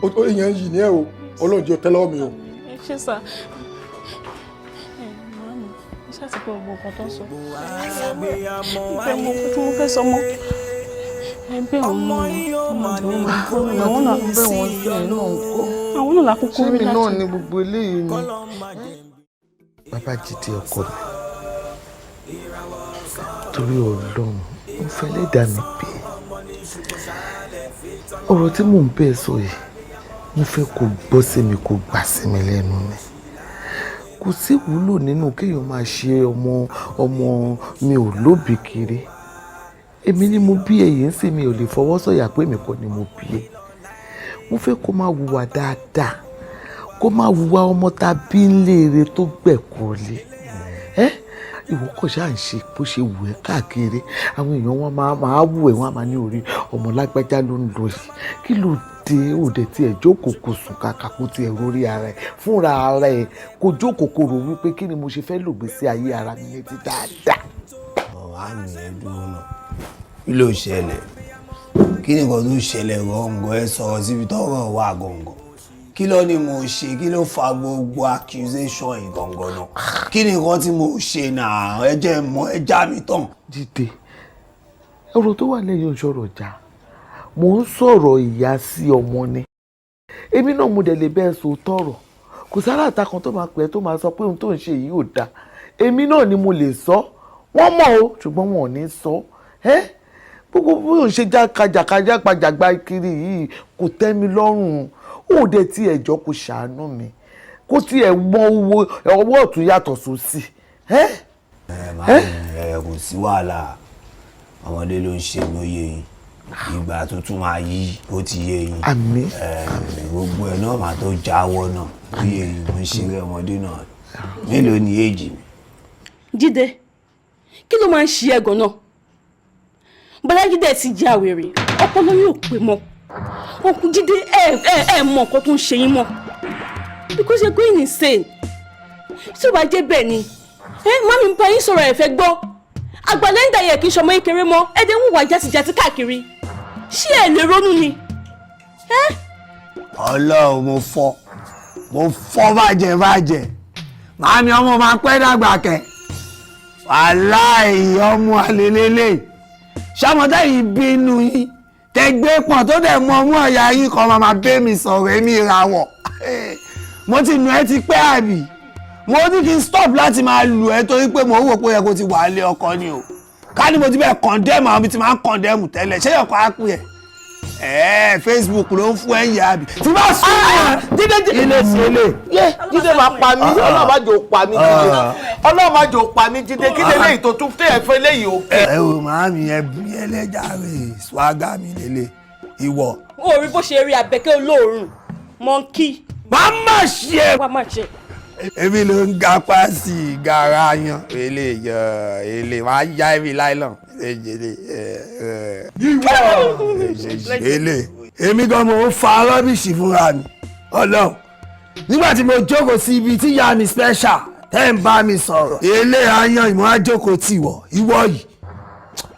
ó yẹn yìí ní ẹ o Ọlọ́run jẹ́ tẹ́lẹ̀ mi o. ẹ ṣe sà ṣáà ti pé gbogbo nǹkan tó ń sọ ìfẹ́ mo tí mo fẹ́ sọ mọ́ ẹgbẹ́ ọmọ àwọn náà bẹ̀ wọ́n sí ẹ̀ náà kó àwọn náà lákòókò rí láti. sẹ́mi náà ni gbogbo eléyìí ni bàbá Jídé ọkọ mi torí Ọlọ́run mo fẹ́ lẹ́dàá mi pé ọ̀rọ̀ tí mò ń bẹ́ẹ̀ sọ yìí mo fẹ́ kó gbọ́ sí mi kó gbà sí mi lẹ́nu ni kò sí ìwúlò nínú kéèyàn máa ṣe ọmọ mi ò lóbi kiri èmi ni mo bí ẹ̀yìn sí mi ò lè fọwọ́ sọ̀yà pé èmi kọ́ ni mo bí ẹ mo fẹ́ kó máa hùwà dáadáa kó máa hùwà ọmọ tá a bí ń léèrè tó gbẹ̀kọ́ lé ìwọ kò ṣáà ń ṣe bó ṣe wù ẹ́ káàkiri àwọn èèyàn wọn máa wù ẹ́ wọn máa ní orí ọmọ lágbájá ló ń lọ yìí kí ló dé òde tí ẹ jókòó kò sùn kàkà kó tiẹ̀ rórí ara ẹ fúnra ara ẹ kó jókòó kó rò wípé kí ni mo ṣe fẹ́ lògbé sí ayé ara mi létí dáadáa. àmì ẹ dúró náà kí ló ṣẹlẹ̀ kí ni nǹkan tó ṣẹlẹ̀ gọ̀ǹgọ̀ ẹ sọ̀rọ̀ síbi tọ́rọ̀ wà gọ̀ǹgọ̀ kí ló ní mo ṣe kí ló fa gbogbo accusation yìí gọ̀ǹgọ̀ náà kí ni nǹkan tí mo ṣe náà ẹ jẹ́ mọ́ ẹ já mi tán. Jídé ọ̀rọ̀ tó wà lẹ́yìn ọ̀ṣọ́rọ̀ já mò ń sọ̀rọ̀ ìyá sí ọmọ ni èmi náà mo dẹ̀ lè bẹ́ẹ̀ sọ tọ̀rọ̀ kò sára àtàkùn tó máa pẹ́ tó máa sọ pé ohun tó ń ṣe yìí ò dáa èmi náà ni mo lè sọ wọ́n mọ̀ o ṣùgbọ́n wọn ò ní sọ gbogbo bí o ṣe já kàjàkàjà pàjàgbà kiri yìí kò tẹ́ mi lọ́rùn ó dẹ̀ tí ẹ̀jọ́ kò ṣàánú mi kó tiẹ̀ mọ owó ọwọ́ ọ̀tún yàtọ̀ sósì. kò sí wàhálà ọmọdé ló ń ṣe ní oyè yìí ìgbà tuntun máa yí ó ti yé yín àmín gbogbo ẹ̀ náà máa tó jáwọ́ náà oyè yìí ló ń ṣeré ọmọdé náà mélòó ni èjì mi. Jídé kí ló máa ń ṣe ẹ̀gàn náà bọ́lá Jídé ti jẹ́ àwèrè ọpọlọ yóò pé mọ́ ọkùn Jídé ẹ mọ̀ nǹkan tó ń ṣe yín mọ́ because you're going insane tí ó bá jẹ́ bẹ́ẹ̀ ni mami ń bá yín sọ̀rọ̀ ẹ̀ fẹ́ gbọ́ àgbàlẹ́ńdà yẹ kí n ṣọmọ kékeré mọ́ ẹ̀dẹ̀ ń wà játijàti káàkiri ṣé ẹ lè ronú ni. Ọlọ́run mo fọ́ bàjẹ́ màámi ọmọ máa pẹ́ dàgbà kẹ́ wàláì ọmọ àlelélẹ̀ ṣàmọ́tà yìí bínú yín tẹgbẹ́ pọ̀n tó dẹ̀ mọ ọmú ọ̀yà yín kan máa bẹ́ mi sọ̀rọ̀ èmi ìràwọ̀ mo ti nù ẹ́ ti pẹ́ àbí mo ní kí n stop láti máa lù ẹ́ torí pé mo wò pé ó yẹ kó ti wà lé ọkọ ni o ká ní mo ti bẹ́ẹ̀ condemn àwọn ibi tí máa ń condemn tẹ́lẹ̀ ṣé yọ̀kọ́ á pè ẹ́ Facebook ló ń fún ẹ̀yìn àbí tí bá sún ẹ̀ Jídé ilé sílé Jídé máa pa mí Ọlọ́run má jò pa mí Jídé Ọlọ́run má jò pa mí Jídé kí lélẹ́yìí tó tún tẹ̀ fẹ́ léyìí o. ẹ o màámi ẹ bí ẹlẹ́jà rẹ̀ swaga mi lélẹ̀ ìwọ. ó rí bó ṣe rí Àbẹ̀kẹ́ olóòórùn mọ́ńkì. wàá má ṣe. wàá má ṣe. èmi ló ń gapá sí i gara yan èlé wàá yá èmi láìlọ́n èlé èmi gan mo ń fa rọ́bìṣì fúnra mi Ọlọ́run nígbà tí mo jókòó sí ibi tí ìyá mi special tẹ́ ń bá mi sọ̀rọ̀ ilé ayan ìmọ̀ àjókòó tì wọ̀ ìwọ yìí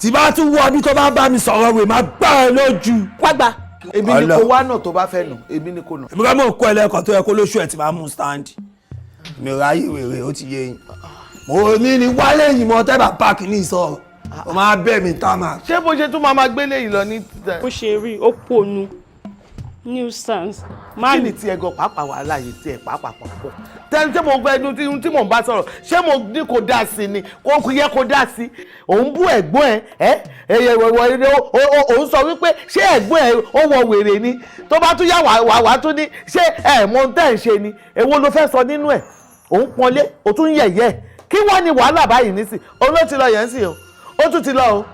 tí bá tún wọ ọdún tó bá bá mi sọ̀rọ̀ wè má gbá ẹ lójú. wágbà. èmi ni kò wá náà tó bá fẹ́ nù èmi ni kò nà. èmi ká mọ̀ kọ́ ẹlẹ́kọ̀ọ́ tó yẹ kó lóṣù ẹ̀ tí máa mú stand mi ráyè wèrè ó ti yé yín mo ní ní wálé yìí mọ tẹ́bà páàkì ní ìsọ̀rọ̀ o máa bẹ̀ mí tá máa. ṣé bó ṣe tún máa gbélé yìí lọ ní. bó ṣe rí ó pònú nuisance. kí ni tí ẹgọ pàápàá wà láàyè tí ẹ pàápàá pọ̀ tẹ́ni tí mo gbọ́ ẹnu tí mò ń bá sọ̀rọ̀ ṣé mo ní kó dá sí ni kó yẹ kó dá sí òun bú ẹ̀gbọ́n òun sọ wípé ṣé ẹ̀gbọ́n ẹ ó wọ wèrè ni tó bá tún yá wà tún ní ṣé ẹ mọ ohun tẹ́ ń ṣe ni èwo ló fẹ́ sọ nínú ẹ̀ òun pọ́nlé ó tún yẹ̀yẹ́ kí wọ́n ní wàhálà báyìí nísì òun ló ti lọ yẹn sí o ó tún ti lọ o.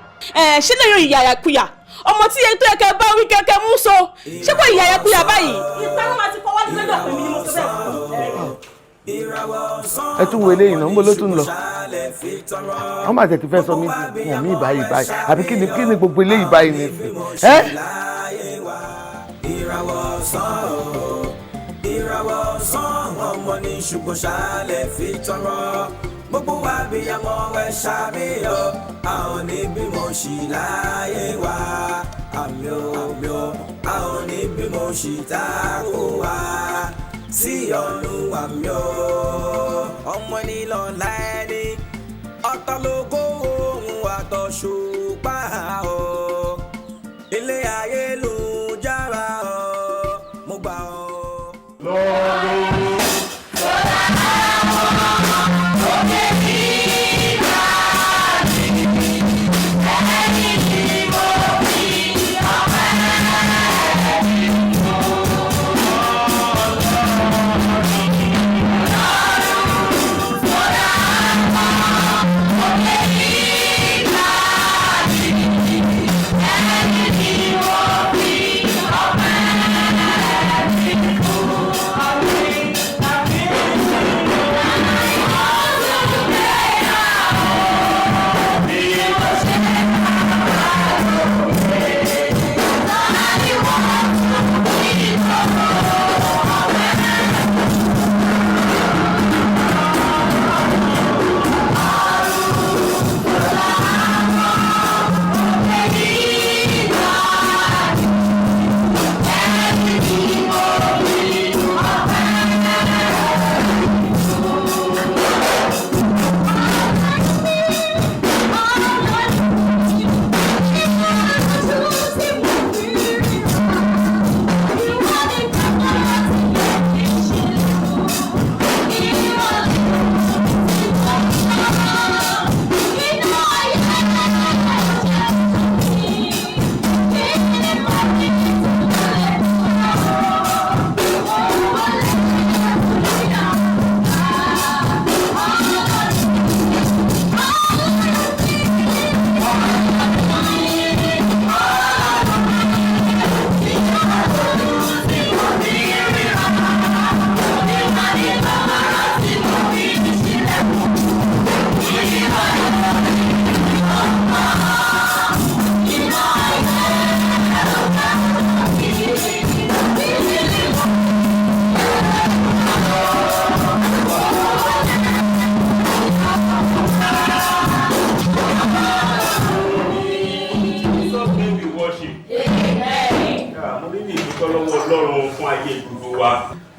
ṣé lè yọ ìyàyàkuyà ọmọ tí yẹn tó yẹ kẹ bá wí kẹkẹ mú so ṣé kò ìyàyàkuyà báyìí. ìpanu máa ti fọwọ́ ní lọ́dọ̀ pé mi ni mo sọ bẹ́ẹ̀. ẹ tún wo eléyìí náà ń bọ̀ ló tún lọ wọ́n máa tètè fẹ́ sọ mí wọ̀n mí báyìí àbí kí ni gbogbo eléyìí báyìí ní sí. ìràwọ̀ ọ̀sán ọmọ ní ṣùgbọ́n ṣálẹ̀ fi tọrọ gbogbo wa bí ọmọ ẹ ṣàbíyọ àwọn níbí mo ṣì láyé wa àmì ò àwọn níbí mo ṣì tako wa sí ọ̀nù àmì ò ọmọ nílò láẹni ọ̀tọ̀ lógo ohun àtọ̀ṣùpá o ilé ayélujára o mo gbà o. lọ́dún.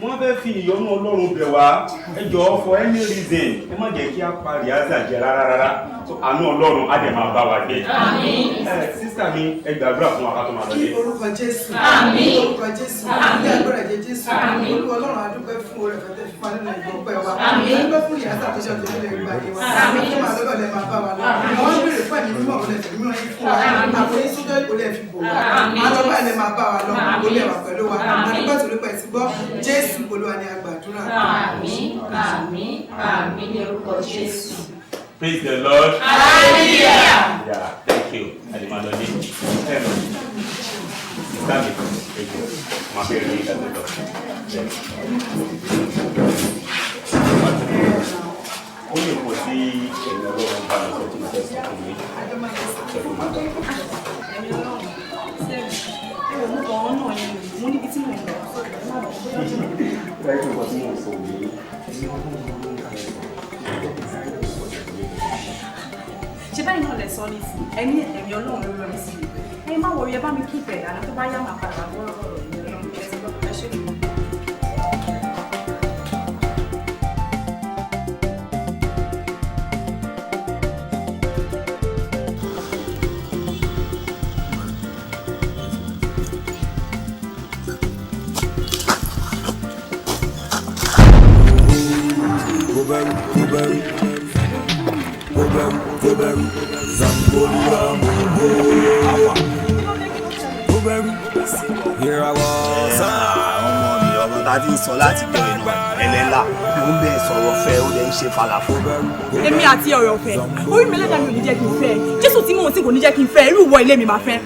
wọ́n fẹ́ fi ìyọ́nú Ọlọ́run bẹ̀ wá ẹ jọ̀ọ́ for any reason ẹ má jẹ́ kí a parí àzàjẹ rárá àánú Ọlọ́run á dẹ̀ máa bá wa gbé. sísá mi ẹ gbàdúrà fún wa ká tó máa lọ dé. kí orúkọ Jésù orúkọ Jésù ní agbára ẹ̀jẹ̀ Jésù olúwa Ọlọ́run a dúpẹ́ fún oore fẹ́tẹ́ fífa nínú ìgbọ̀pẹ́ wa dúpẹ́ fún ìyá sàtúnṣe tó nílẹ̀ ìgbàdé wa kí máa lọ́dọ̀ lẹ́ máa bá wa lọ àwọn béèrè fún ẹ̀mí mímọ́ òun ẹ̀fẹ̀ mímọ́ yín fún wa àpòyí sójọ́ ìkólẹ̀ fi bò wá àlọ́gbà ẹ̀ lẹ́ máa bá wa lọ olè wà pẹ̀lú wa àdúgbò tó lópa ẹ̀sìn gbọ́ Jésù Olúwa ni a gbàdúrà. Àmín ní orúkọ Jésù. Praise the Lord. Hallelujah. Yeah, thank you. Alimalodi. Stand it. Thank you. My favorite at the door. Ó lè pọ̀ sí ẹ̀rọ ọlọ́run bá lọ́sọ̀ tí mo fẹ́ sọ fún mi. Ṣẹ́gun máa bá. Láìpẹ́ nǹkan tí mo sọ òní. sọ ní sí ẹni ẹ̀mí Ọlọ́run ló lọ ní sí ẹ má wọrí ẹ bá mi kí ìpẹ ìdáná tó bá yá máa padà wọ ọ̀rọ̀ ẹ ṣe. Irawo Osan. ọmọ mi ọmọ tá a ti ń sọ láti jọ inú ẹlẹ́là ló ń bẹ̀ sọ̀rọ̀ fẹ́ ó lè ń ṣe falafel. Èmi àti ọ̀rẹ́ ọ̀fẹ́ orí mi lẹ́dàá mi ò ní jẹ́ kí n fẹ́ Jésù tí mò ń sìn kò ní jẹ́ kí n fẹ́ irú ìwọ ilé mi máa fẹ́.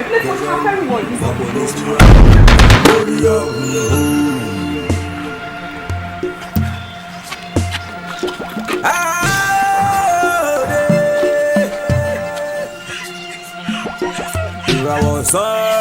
Irawo Osan.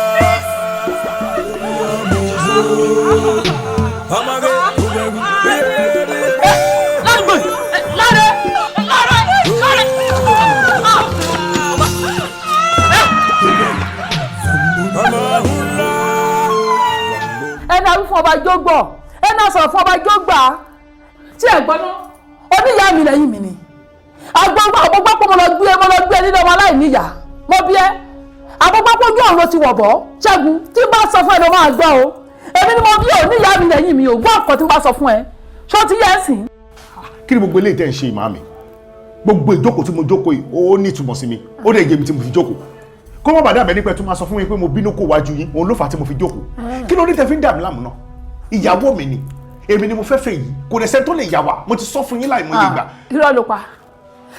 ẹni àwọn fún ọba jógbọ̀ ẹni àsọ̀rọ̀ fún ọba jógbà tí ẹ̀ gbọ́ná oníyàá mi lẹ́yìn mi ni àgbọ̀gbọ̀ mo lọ gbé nínú ọmọ aláìníyà mo bí ẹ́ àgbọ̀gbọ̀ ojú ọ̀run ló ti wọ̀ bọ́ Ṣẹ́gun tí n bá sọ fún ẹ ló máa gbọ́ o èmi ni mo bí oníyàá mi lẹ́yìn mi ò gbọ́ ọ̀kan tí n bá sọ fún ẹ ṣó ti yẹ ẹ́ sìn. kí ni gbogbo eléyìí tẹ́ ń ṣe ìmáàmì gbogbo ìjókòó tí mo jókòó yìí ó ní ìtumọ̀ sí mi ó dẹ̀ yé mi tí mo fi jókòó kó má bàa dàbẹ̀ nípa ẹ̀ tó máa sọ fún mi pé mo bínú kó wájú yín òun ló fà á tí mo fi jókòó kí ló ní tẹ́ fi ń dà mí láàmú náà ìyàwó mi ni èmi ni mo fẹ́ fẹ́ yìí kò dẹ̀ sẹ́ni tó lè yà wá mo ti sọ fún yín láì mọ̀ nígbà. irọ́ ló pa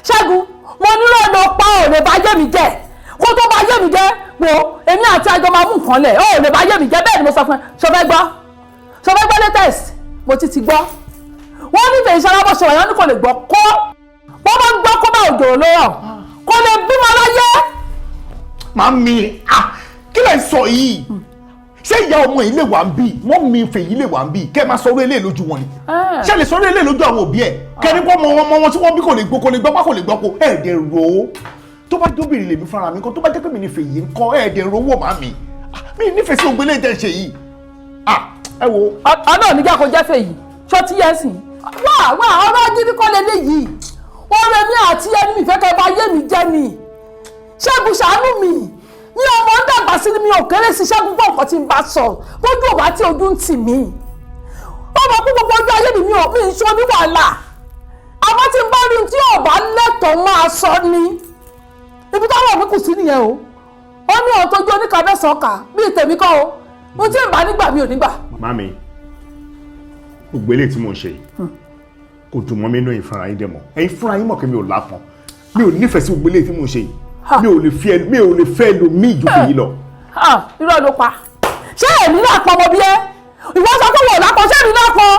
Ṣẹ́gun mo nílò ló pa ò lè bá yé mi jẹ́ kó tó bá yé mi jẹ́ wo èmi àti àjọ máa mú nǹkan lẹ̀ ò lè bá yé mi jẹ́ bẹ́ẹ̀ ni mo sọ fún ẹ ṣọfẹ́ gbọ́ latest mo ti gbọ́ wọ́n ní ìfẹ̀yìntì alábọ̀ṣọ ẹ̀yọ́ ní kò lè gbọ́ kó wọ́n bá gbọ́ kó bá òjò lọ́rọ̀ kò lè bímọ láyé. Màmí kí lẹ sọ yìí ṣé ìyá ọmọ yìí lè wà ń bì wọ́n mi fèyí lè wà ń bì kẹ́ ẹ máa sọ orí eléyìí lójú wọn ni ṣé lè sọ orí eléyìí lójú àwọn òbí ẹ̀ kẹ́ni kó mọ wọn tí wọ́n bí kò lè gbọ́ kò lè gbọ́ kó ẹ̀ẹ́dẹ̀ rò ó tó bá dóbìnrin lèmi fúnra mi kan tó bá jẹ́ pé mi ní fèyí ń kọ́ ẹ̀ẹ́dẹ̀ rò owó màmí mi nífẹ̀ẹ́ sí ògbélé tẹ̀ ṣe yìí ẹ wo. ọ̀nà oníjà kò jẹ́ fèyí ṣó ti yẹ sí wá ọ̀rọ̀ gidi kọ́ lélẹ́yìí ọ̀rẹ́ mi àti ẹni mi fẹ́ kẹ́ bá yé mi jẹ́ ni Ṣẹ́gun ṣàánú mi ọmọ ń dàgbà sí mi ò kéré sí Ṣẹ́gun gbọ́ nǹkan tí n bá sọ lójú ọba tí ojú ń tì mí ọmọ kú gbogbo ojú ayé mi ò ń sọ ní wàhálà àmọ́ tí n bá rí tí ọba lẹ́tọ̀ọ́ máa sọ ni ibi táwọn mi kù sí nìyẹn o ó ní ohun tójú oníkàbẹ́sàn kà bíi tèmi kọ́ o mo tí ń bá nígbà mi ò nígbà. Màmí gbogbo eléyìí tí mò ń ṣe yìí kò dùn mọ́ mi inú ìfúnra yín dẹ̀ mọ́ ẹ̀yin fúnra yín mọ̀ kí mi ò lápọn mi ò nífẹ̀ẹ́ sí gbogbo eléyìí tí mò ń ṣe yìí mi ò lè fẹ́ lo mí ìjù fèyí lọ. irọ́ ló pa ṣé èmi náà pọn ọmọ bí ẹ ìwọ sọ pé wọ́n lápọn ṣé èmi náà pọn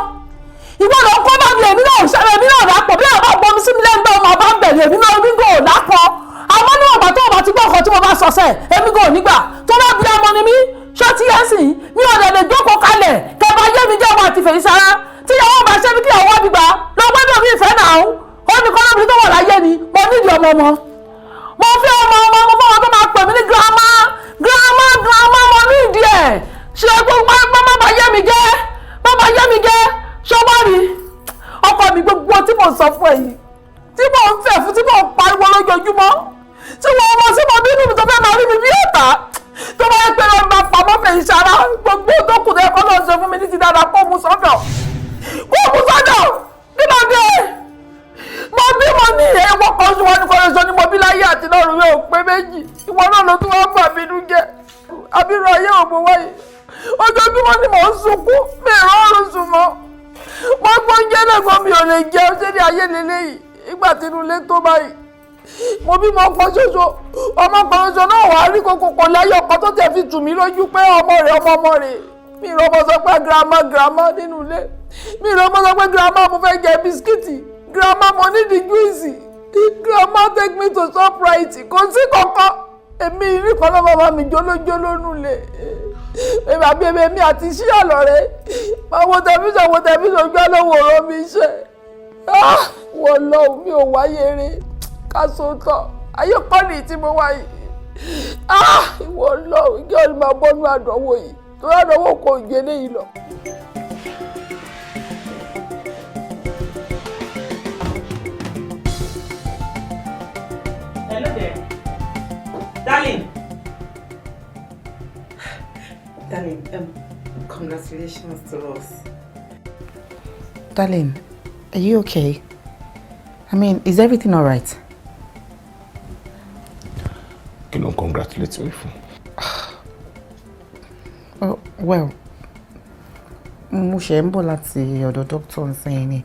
ìwọ lọ kọ́ bá mi èmi náà lápọn bí àwọn ọmọ mi sí mi lẹ́nu náà máa bá ń bẹ̀rẹ̀ èmi náà gò lápọn àmọ́ níwọ̀n bá tó ọba ti gbọ́ ọkọ̀ tí mo bá sọ sẹ́ èmi gò nígbà tó bá bí ọmọ ni mí ṣé tí yẹn sìn mi ò lè jókòó kalẹ̀ kẹ bá yé mi jẹ́ ọmọ àti fèyí sára tí ìyàwó bá ṣe mí kí ìyàwó bí gbà lọ gbọ́dọ̀ mi ìfẹ́ náà ó ní kọ́ lóbi tó wà láyé ni mo nídìí ọmọ mo fi ọmọ mo fọwọ́ tó máa pè mí ní girama mo ní ìdí ẹ̀ ṣe gbogbo má bá yé mi jẹ́ ṣọwọ́rì ọkọ mi gbogbo tí mo sọ fún ẹ yìí tí mo ń fẹ́ fún tí mo ń pariwo lójoojúmọ́ tí wọ́n mọ̀ sí mo bínú mi tó fẹ́ máa rí mi bí ọ̀tá tó bá yẹ pé lọ́ọ́ máa pamọ́ fèyí sára gbogbo tó kù tó ẹ̀kọ́ lọ́ọ́ ṣe fún mi ní ti dáadáa kó mú sọ́dọ̀ kí ló dé mo bí mo ní ẹwọ kan ṣe wọn ní kọlọsọ ní mo bí láyé àti lọ́run rẹ ò pé méjì ìwọ náà ló tún wọn bà mí nú jẹ́ abirú ayé òbò wáyé ojoojúmọ́ ni mò ń sunkún mi ìrọ̀rùn sùn mọ́ mo gbóúnjẹ lẹ́gbọ́n mi ò lè jẹ ọjọ́ ní ayé lélẹ́yìí ìgbà tí inú ilé tó báyìí mo bí mo kan ṣoṣo ọmọ kan ṣoṣo náà wàá rí kókó láyé ọkọ tó tẹ̀ fi tù mí lójú pé ọmọ rẹ̀ mi ìrọ̀mọ sọ pé girama nínú ilé mi ìrọ̀mọ sọ pé girama mo fẹ́ jẹ bisikíìtì grandma mo need the juice grandma take me to Shoprite kò sí kankan èmi rí kan náà bàbá mi jólójóló nulẹ̀ àbí èmi àti iṣẹ́ àlọ́rẹ́ máa wo tẹ̀mísàn gbá lọ́wọ́ ọ̀rọ̀ mi iṣẹ́ wọ́n lọ mi ò wáyé rí ká sóòótọ́ ayé kọ́ ni tí mo wá yìí. Ìwọ Ọlọ́run kí ọ̀lù máa bọ́nú àdánwò yìí tó àdánwò kò jẹ léyìí lọ. Hello there. Darling. Darling, congratulations to us. Darling, are you okay? I mean, is everything all right? You don't congratulate me for. Oh, well, mo ṣe ń bọ̀ láti ọ̀dọ̀ doctor saying ni.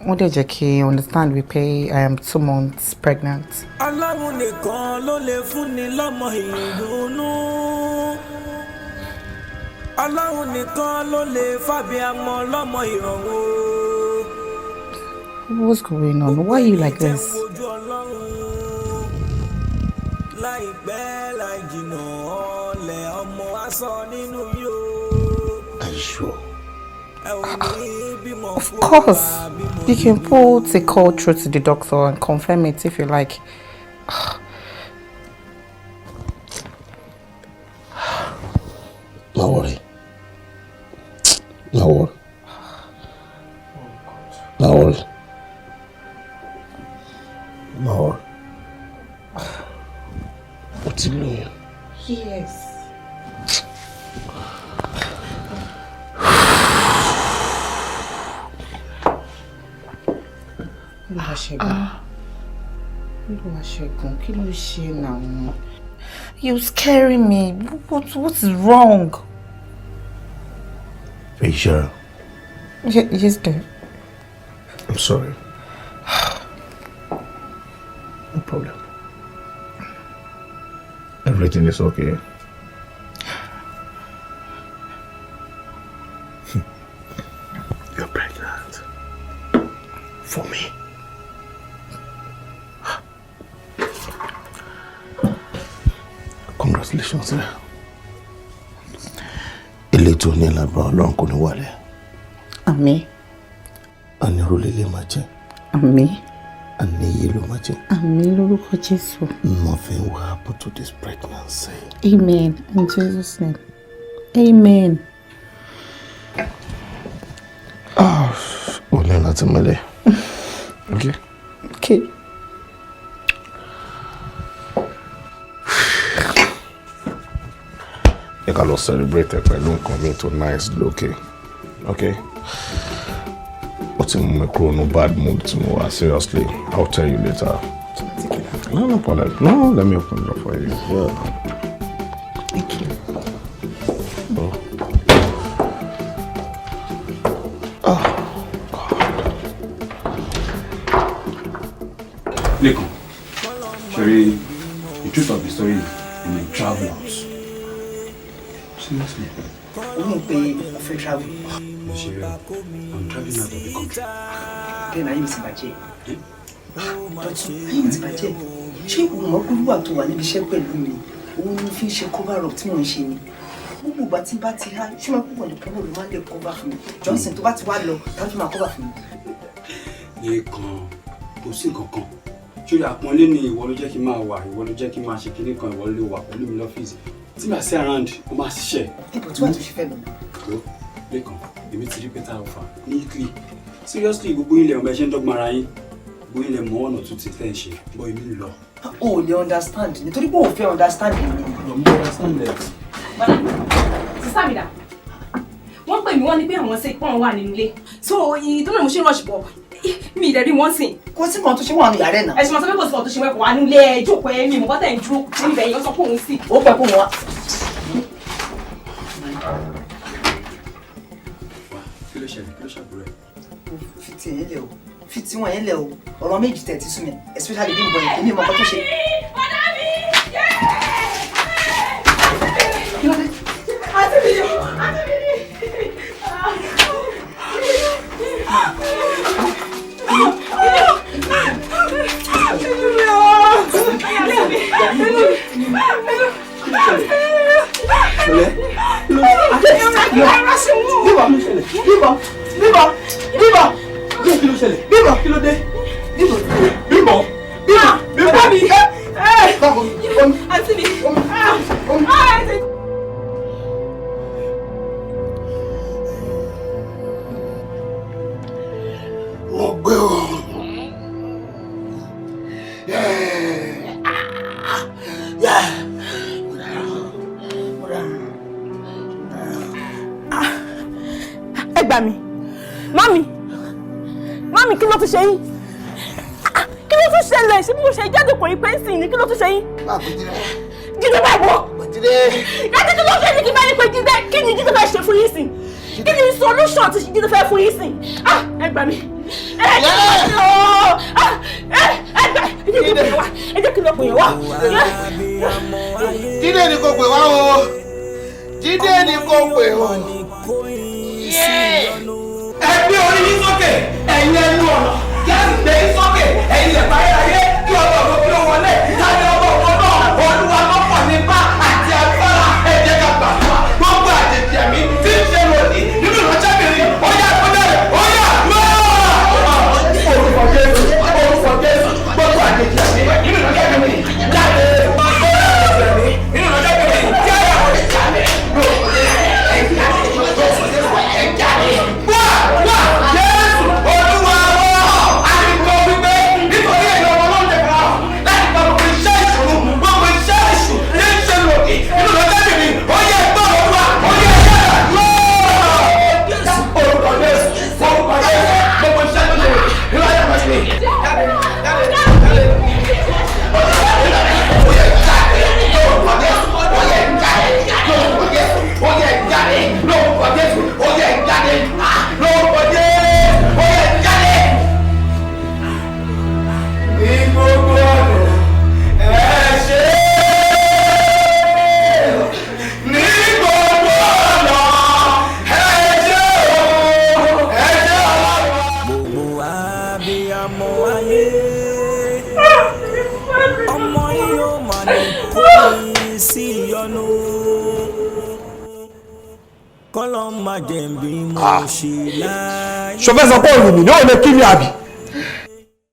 Wọ́n dẹ̀ jẹ́ kí understand wípé I am 2 months pregnant. Ọlọ́run nìkan ló lè fúnni lọ́mọ ìdùnnú. Ọlọ́run nìkan ló lè fàbíamọ lọ́mọ ìrọ̀rùn. What's going on? Why are you like this? Láìpẹ́ láì jìnnà ọ̀lẹ ọmọ wa sọ nínú yóò. Are you sure? Of course. You can put a call through to the doctor and confirm it if you like. No worry. No worry. No worry. No worry. What's it mean? Yes. You're scaring me. What is wrong? Are you sure? Yes, dear. I'm sorry. No problem. Everything is okay. You're pregnant. For me. Congratulations, sir. Elétò ní lágbára Ọlọ́run kò ní wálẹ̀. Àmín. Àníró lélẹ̀ máa jẹ́. Àmín. Àníyé ló máa jẹ́. Àmín lórúkọ Jésù. Nothing will happen to this pregnancy. Amen. In Jesus' name. Amen. O ní láti mẹ́lẹ̀. Okay? Okay. You can celebrate it pẹ̀lú nǹkan mi tó nice lókè. Okay? Ó ti mú mi kúrò ní bad mood tí mo wà, seriously. I'll tell you later. No problem. No, let me open it up for you. Yeah. Thank you. Leko, Sherry, the truth of the story is I'm a traveler. Seriously. You won't pay for travel. Sherry, I'm traveling out of the country. Then I use budget. But I use budget. Ṣé o mọ̀ pé wà tó wà níbi iṣẹ́ pẹ̀lú mi? Òun ni fi ṣe cover up tí mo ń ṣe ni. Gbogbo ìgbà tí bá ti há, ṣé mo púpọ̀ ní púpọ̀ ló máa ń lè cover fún mi. Johnson tó bá ti wá lọ, tá tó máa cover fún mi. Lẹ́kan, kò sí nǹkan kan. Ṣé àpọ́nlé ni ìwọ ló jẹ́ kí n máa wà, ìwọ ló jẹ́ kí n máa ṣe kinní kan, ìwọ ló wà pẹ̀lú mi lọ́fíìsì. Tí màá sí around, ó máa ṣiṣẹ́. Ipò tí wà tó ṣe fẹ́ lọ. Lẹ́kan, èmi ti rí better offer ní Italy. Seriously, gbogbo ilẹ̀ ọmọ ẹ̀ṣẹ̀ ń dọ́gbọ́n ara yín. Gbogbo ilẹ̀ mọ́ ọ̀nà tó ti fẹ́ ṣe, bọ́ èmi lọ. O ò lè understand nítorí pé o fẹ́ understand mi. Mo understand that. Sísá mi dà. Wọ́n pè mí wọ́n ní pé àwọn ṣe pọ́n wà nínú ilé. So ìtọ́nà mo ṣe rush bọ̀. Mi ìdẹ̀rí wọ́n sìn. Kò sí kan tó ṣe wà ní yàrá ẹ̀ náà. Ẹ̀sìn mọ̀ sọ pé kò sí kan tó ṣe wẹ́pọ̀ wà nílé ẹjọ́ pé mi mọ̀ bọ́tẹ̀ ń dúró níbẹ̀ yẹn ó sọ pé òun sì. Ó pẹ́ kó wọn wá. Kí ló ṣẹlẹ̀? Kí ló ṣàbúrò ẹ̀? Fi ti yẹn lẹ̀ o. Fi ti wọn yẹn lẹ̀ o. Ọ̀rọ̀ méjì tẹ̀ ti sún mi. Especially bí n bọ̀ yẹn, èmi mọ̀ nǹkan tó ṣe. Kí ló dé? Àti mi yọ, àti mi ní. àǹtí mi. mo gbé o. Ẹ gbà mí mami kí ló tún ṣe yín kí ló tún ṣẹlẹ̀ ṣé bí mo ṣe jáde kò rí pé ń sìn ní kí ló tún ṣe yín. Jídé bá gbọ́ láti kí ló ṣe ní kí bá yín pé Jídé kí ni Jídé fẹ́ ṣe fún yín sìn kí ni solution tí Jídé fẹ́ fún yín sìn ẹ gbà mí ẹ jẹ́ kí ló pè wá. Jídé ni kò pè wá o Jídé ni kò pè wá. Ẹ gbé orí yín sókè ẹ̀yin ẹnu ọ̀nà kí á sì gbé yín sókè ẹ̀yin ilẹ̀kùn ayérayé kí ọba ògo kí ó wọlé láti ọba ògo náà Olúwa lọ́pọ̀ nípa àti agbára ẹ jẹ́ ká gbàdúrà gbogbo àjèjì ẹ̀mí tí ń ṣe lòdì nínú ìránṣẹ́bìnrin ọ̀yà ìpínlẹ̀ ọ̀yà lọ́ọ̀ orúkọ Jésù gbogbo àjèjì ẹ̀mí nínú ìránṣẹ́bìnrin jáde nínú ìránṣẹ́bìnrin jáde ṣọfẹ́ sọ pé òyìnbí ní òun lè kí ni àbí.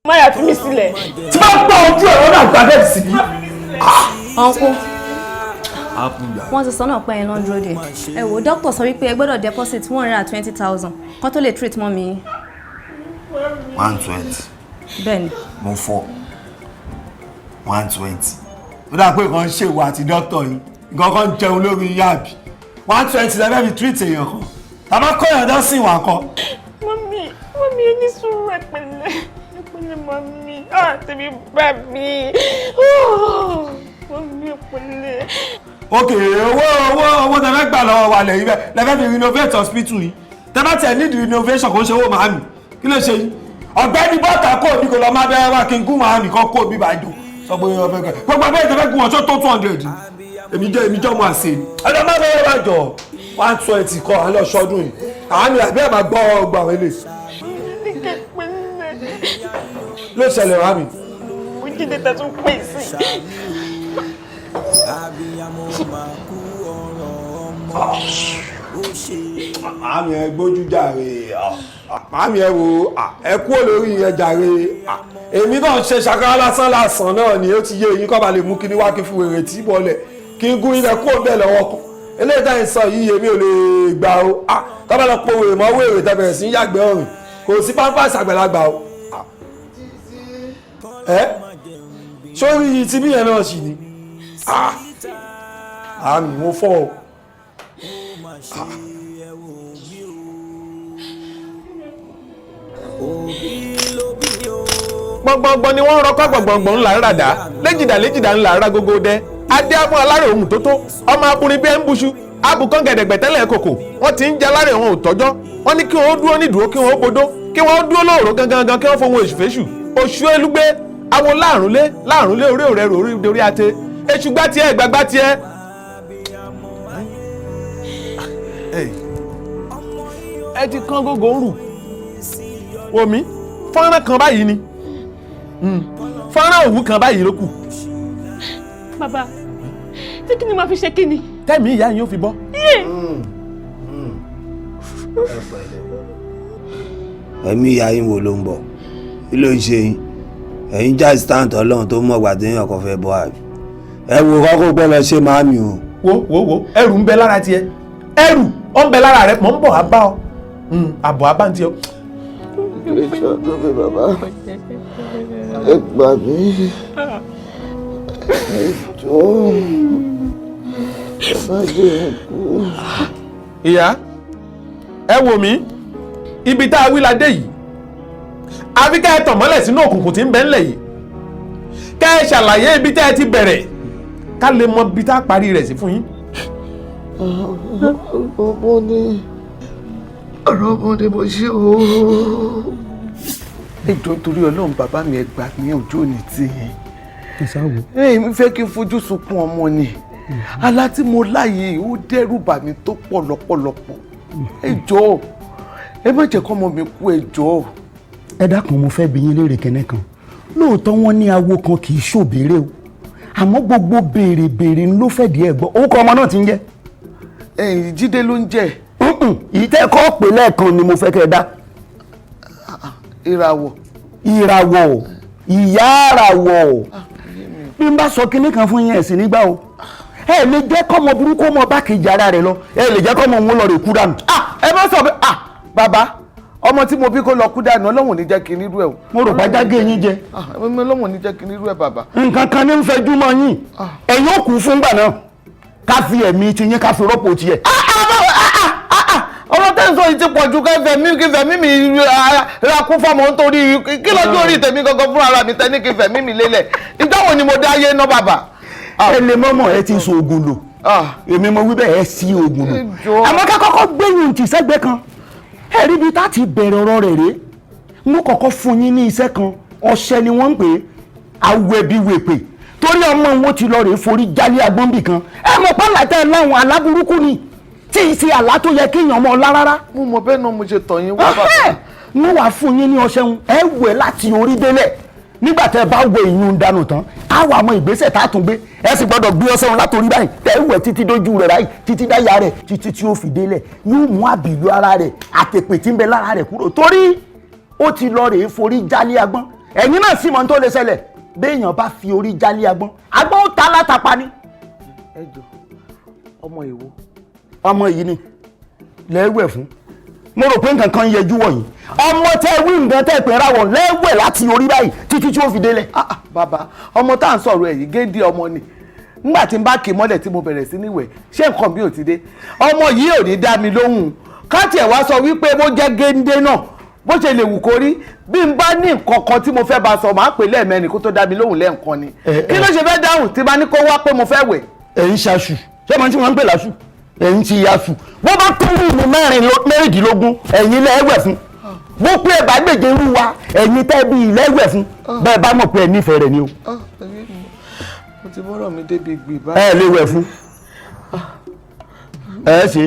Máyà fi mí sílẹ̀. Tí bá gbọ́ ojú ẹ̀rọ náà gba bẹ́ẹ̀ sí bí. ọ̀nkú wọ́n ti sọ náà pé ẹ̀ lọ́n dúró dé ẹ wò dókítà sọ wípé ẹ gbọ́dọ̀ deposit 120,000 kó tó lè treat mọ́ mi. 120. bẹ́ẹ̀ni. mo fọ 120. ó dà pé nǹkan ṣe ìwà àti dókítà yìí nǹkan kan jẹun lórí yáàbí 120 lẹ́fẹ̀ẹ́ fi treat èèyàn kan tàbá kọ́ èèyàn dán sí ìwà kan. Mami ẹni sùúrù ẹ̀pẹ̀lẹ́ mami tèmi bá mi mami ẹ̀pẹ̀lẹ́. ok owó tẹ́fẹ́ gbà lọ́wọ́ wa lẹ́yìn bẹ́ẹ̀ lẹ́fẹ́ fi renovate hospital yìí tẹ́fẹ́ tẹ̀ need renovation kò ń ṣe owó màámi kí ló ṣe yìí ọ̀gbẹ́ni bọ́tà kó omi kò lọ má bẹ́ẹ̀ wá kí n gún màámi kan kó omi bá dùn sọ pé ọ̀fẹ́ kẹ́ gbogbo abẹ́rẹ́ tẹ́fẹ́ gún ọjọ́ tó 200 èmi jẹ́ ọmọ àṣẹ ni ẹ̀dọ́ má bẹ́ẹ̀ wá jọ 120 kọ́ à ń lọ ṣọdún yìí àmì àbí ẹ̀ máa gbọ́ ọgbà àwọn eléyìí ló ṣẹlẹ̀ wá mi. mo jíde tẹ̀tún pè sí. àmì ẹ gbójú jàre àmì ẹ wo ẹ kú olórí ẹ jàre èmi náà ṣe ṣàkárá lásán náà ni ó ti yé eyín kọ́ bá lè mú kí ní wá kí fún wèrè tí bọ́lẹ̀ kí n gún ilẹ̀ kú òbẹ̀ lọ́wọ́ kan eléyìí táyì sọ yìí èmi ò lè gbà o tọ́ba lọ po wèrè mọ́ wèrè tẹ́ bẹ̀rẹ̀ sí ń yàgbẹ́ ọ̀rìn kò sí pampers àgbàlagbà o sórí tí bí yẹn náà sì ni àmì mo fọ́ o. gbọ̀ngbọ̀ngbọ̀n ni wọ́n rọ́kọ́ gbọ̀ngbọ̀ngbọ̀n ńlá ràdá léjìdá ńlá ara gógó dẹ́ adé amú alárè ohun tó tó ọmọ aburin bí ẹ ń buṣu abùkán gẹ̀dẹ̀gbẹ̀ tẹ́lẹ̀ kòkò wọ́n ti ń jẹ alárè wọn ò tọ́jọ́ wọ́n ní kí wọ́n dúró nídùú kí wọ́n bodó kí wọ́n dúró lóòrò gangan kí wọ́n fohùn èṣù fèṣù oṣù elúgbé àwọn láàrúnlé orí òrẹ́ orí dorí ate èṣù gbá tiẹ̀ gbàgbá tiẹ̀. ẹ ti kán gógó ń rù wòmí fọ́nrán kan báyìí ni fọ́nrán òwú kan báyìí ló kù. bàbá tí kí ni màá fi ṣe kí ni. tẹ́mi ìyá yín ó fi bọ́. ẹ̀mí ìyá yín wo ló ń bọ̀ kí ló ń ṣe yín ẹ̀yin já stand ọlọ́run tó mọ̀ gbà téèyàn kan fẹ́ bọ́ àbí ẹ wo kọ́kọ́ pẹ́ lọ ṣe màámi o. wo ẹrù ń bẹ lára tiẹ̀ ẹrù ó ń bẹ lára rẹ mọ̀ ń bọ̀ á bá ọ àbọ̀ á bá ń tiẹ̀. ìṣàdó mi bàbá ẹ gbà mí ẹ jọ̀ọ́ ẹ má jẹ́ ẹ kú. ìyá ẹ wò mí ibi tá a wí la dé yìí àfi ká ẹ tàn mọ́lẹ̀ sínú òkùnkùn tí ń bẹ ńlẹ̀ yìí ká ẹ ṣàlàyé ibi tá ẹ ti bẹ̀rẹ̀ ká lè mọ ibi tá a parí rẹ̀ sí fún yín. ọ̀rọ̀ ọmọ ni mo ṣe o. ẹjọ́ torí Ọlọ́run bàbá mi ẹ gbà mí ojú òní tí yẹn. mi fẹ́ kí n fojú sunkún ọmọ ni àlá tí mo láàyè ó dẹ́rù bà mí tó pọ̀ lọ́pọ̀lọpọ̀. ẹ jọ̀ọ́ ẹ má jẹ́ kọ́mọ mi kú, ẹ jọ̀ọ́. ẹ dákun mo fẹ́ bi yín léèrè kẹ́nẹ́ kan lóòótọ́ wọ́n ní awo kan kì í ṣòbéèrè o àmọ́ gbogbo béèrè ló fẹ́ di ẹ̀ gbọ́ orúkọ ọmọ náà ti ń jẹ́. Jídé ló ń jẹ́. ìtẹ́kọ̀ọ́ pè lẹ́ẹ̀kan ni mo fẹ́ kẹ́ ẹ dá. Ìràwọ̀. Ìràwọ̀ ìyá àràwọ̀ bí n bá sọ kinní kan fún yín ẹ̀sìn nígbà o ẹ lè jẹ́ kọ́mọ burúkú ọmọ bá kejì ara rẹ̀ lọ ẹ lè jẹ́ kọ́mọ òun lọ rè kú dànù. ẹ má sọ pé bàbá ọmọ tí mo bí kó lọ kú dànù Ọlọ́run ò ní jẹ́ kí n irú ẹ̀ o. mo rò pàjá gé yín jẹ. Ọlọ́run ò ní jẹ́ kí n irú ẹ̀ bàbá. nǹkan kan ní ń fẹjú mọ́ yín ẹ̀yin ò kú fún gbà náà ká fi ẹ̀mí ti yín ká fi rọ́pò tiẹ̀. ọ̀rọ̀ tẹ́ ń sọ yìí ti pọ̀ ju kẹfẹ́ mímì ra kún fọmọ nítorí kí lọ́jọ́ orí tèmi gangan fún ara mi tẹ́ ní kẹfẹ́ mímì lélẹ̀ ìdáwọ̀ ni mo dá ayé ná bàbá. ẹ lè mọ́mọ́ ẹ ti so oògùn lò èmi mo wí bẹ́ẹ̀ ẹ sí oògùn lò àmọ́ ká kọ́kọ́ gbẹ̀yìn tì sẹ́gbẹ́ kan ẹ rí ibi tá ti bẹ̀rẹ̀ ọ̀rọ̀ rẹ̀ rèé mo kọ́kọ́ fún yín ní iṣẹ́ kan ọṣẹ ni wọ́n ń pè é awẹ́bíwèpè torí ọmọ wọn ti lọ rèé forí jálé agbọ́nbì kan ẹ mọ̀ pálátẹ́ láwọn aláburúkú ni tí ì ṣe àlá tó yẹ kéèyàn mọ́ ọ lá rárá. mo mọ bẹ́ẹ̀ náà mo ṣe tọ̀ yín wá bàbá. mo wà fún yín ní ọṣẹ ń ẹ wẹ̀ láti orí délẹ̀ nígbà tẹ́ bá wẹ ìyún dànù tán á wà àwọn ìgbésẹ̀ tá a tún gbé ẹ sì gbọ́dọ̀ gbé ọṣẹ ń látòrí báyìí tẹ́ wẹ̀ títí dójú rẹ̀ báyìí títí dáyà rẹ̀ títí tí ó fi délẹ̀ yóò mú àbìlú ara rẹ̀ àtẹ̀pẹ̀ tí ń bẹ lára rẹ̀ kúrò torí ó ti lọ rèé forí jálé agbọ́n ẹ̀yin náà sì mọ̀ tó lè ṣẹlẹ̀ béèyàn bá fi orí jálé agbọ́n agbọ́n ó ta látàpá ni. ẹ jọ ọmọ ìwo. ọmọ yìí ni lẹ́wẹ̀ fún mo rò pé nǹkan kan yẹjú wọ̀nyí ọmọ tẹ wí nǹkan tẹ pé ráwọ̀ lẹ́wẹ̀ láti orí báyìí títí tí ó fi délẹ̀. bàbá ọmọ tá à ń sọ̀rọ̀ ẹ̀ yìí géńdé ọmọ ni nígbà tí n bá kì í mọ́lẹ̀ tí mo bẹ̀rẹ̀ sí níwẹ̀ ṣé nǹkan bí ò ti dé ọmọ yìí ò ní dá mi lóhùn káàtì ẹ̀ wá sọ wípé bó jẹ́ géńdé náà bó ṣe lè wù kó rí bí n bá ní nǹkan kan tí mo fẹ́ bá sọ máa pè lẹ́ẹ̀mẹ́rin kó tó dá mi lóhùn lẹ́ẹ̀kan ni kí ló ṣe fẹ́ dáhùn tí bá ní kó wá pé mo fẹ́ wẹ̀. ẹ̀yin ṣaṣù ṣé mo ti máa ń pè láṣù ẹ̀yin ti yaṣù bó bá tó wù mí mẹ́rìndínlógún ẹ̀yin lẹ́wẹ̀ fún bó pé ẹ̀ bá gbèjè irú wa ẹ̀yin tẹ́ bí lẹ́wẹ̀ fún bẹ́ẹ̀ bá mọ̀ pé ẹ nífẹ̀ẹ́ rẹ̀ ni o. mo ti bọ́rọ̀ mi débi gbì báyìí. ẹ lè wẹ̀ fún ẹ ṣe.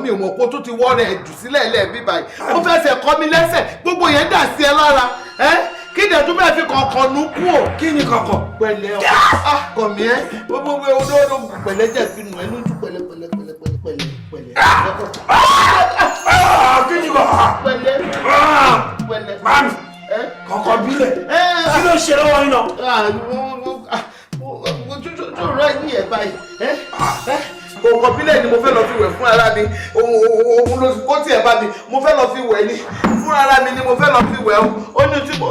mi ò mọ̀ kó tó ti wọ́ rẹ̀ jù sílẹ̀ lẹ́ẹ̀bí báyìí ó fẹsẹ̀ kọ́ mi lẹ́sẹ̀ gbogbo yẹn dà sí ẹ lára kí ni ẹ̀dùn bẹ́ẹ̀ fi kọ̀ọ̀kan nù kú o. Kí ni kọ̀ọ̀kan? Pẹ̀lẹ́ o. Kọ̀mí ẹ́ gbogbo odò pẹ̀lẹ́ jẹ́ fi nù ẹ́ lójú pẹ̀lẹ́. Kí ni kọ̀ọ̀kan? Pẹ̀lẹ́. Mami, kọ̀ọ̀kan bílẹ̀. Kí ló ṣe lọ́wọ́ yín náà? Tó rẹ̀ yí ẹ̀ báyìí. Kọ̀ọ̀kan bílẹ̀ ni mo fẹ́ lọ fi wẹ̀ fún ara mi. Òun ló kó tiẹ̀ bá mi. Mo fẹ́ lọ fi wẹ̀ ni. Fún ara mi ni mo fẹ́ lọ fi wẹ̀ o. Ó ní tí mo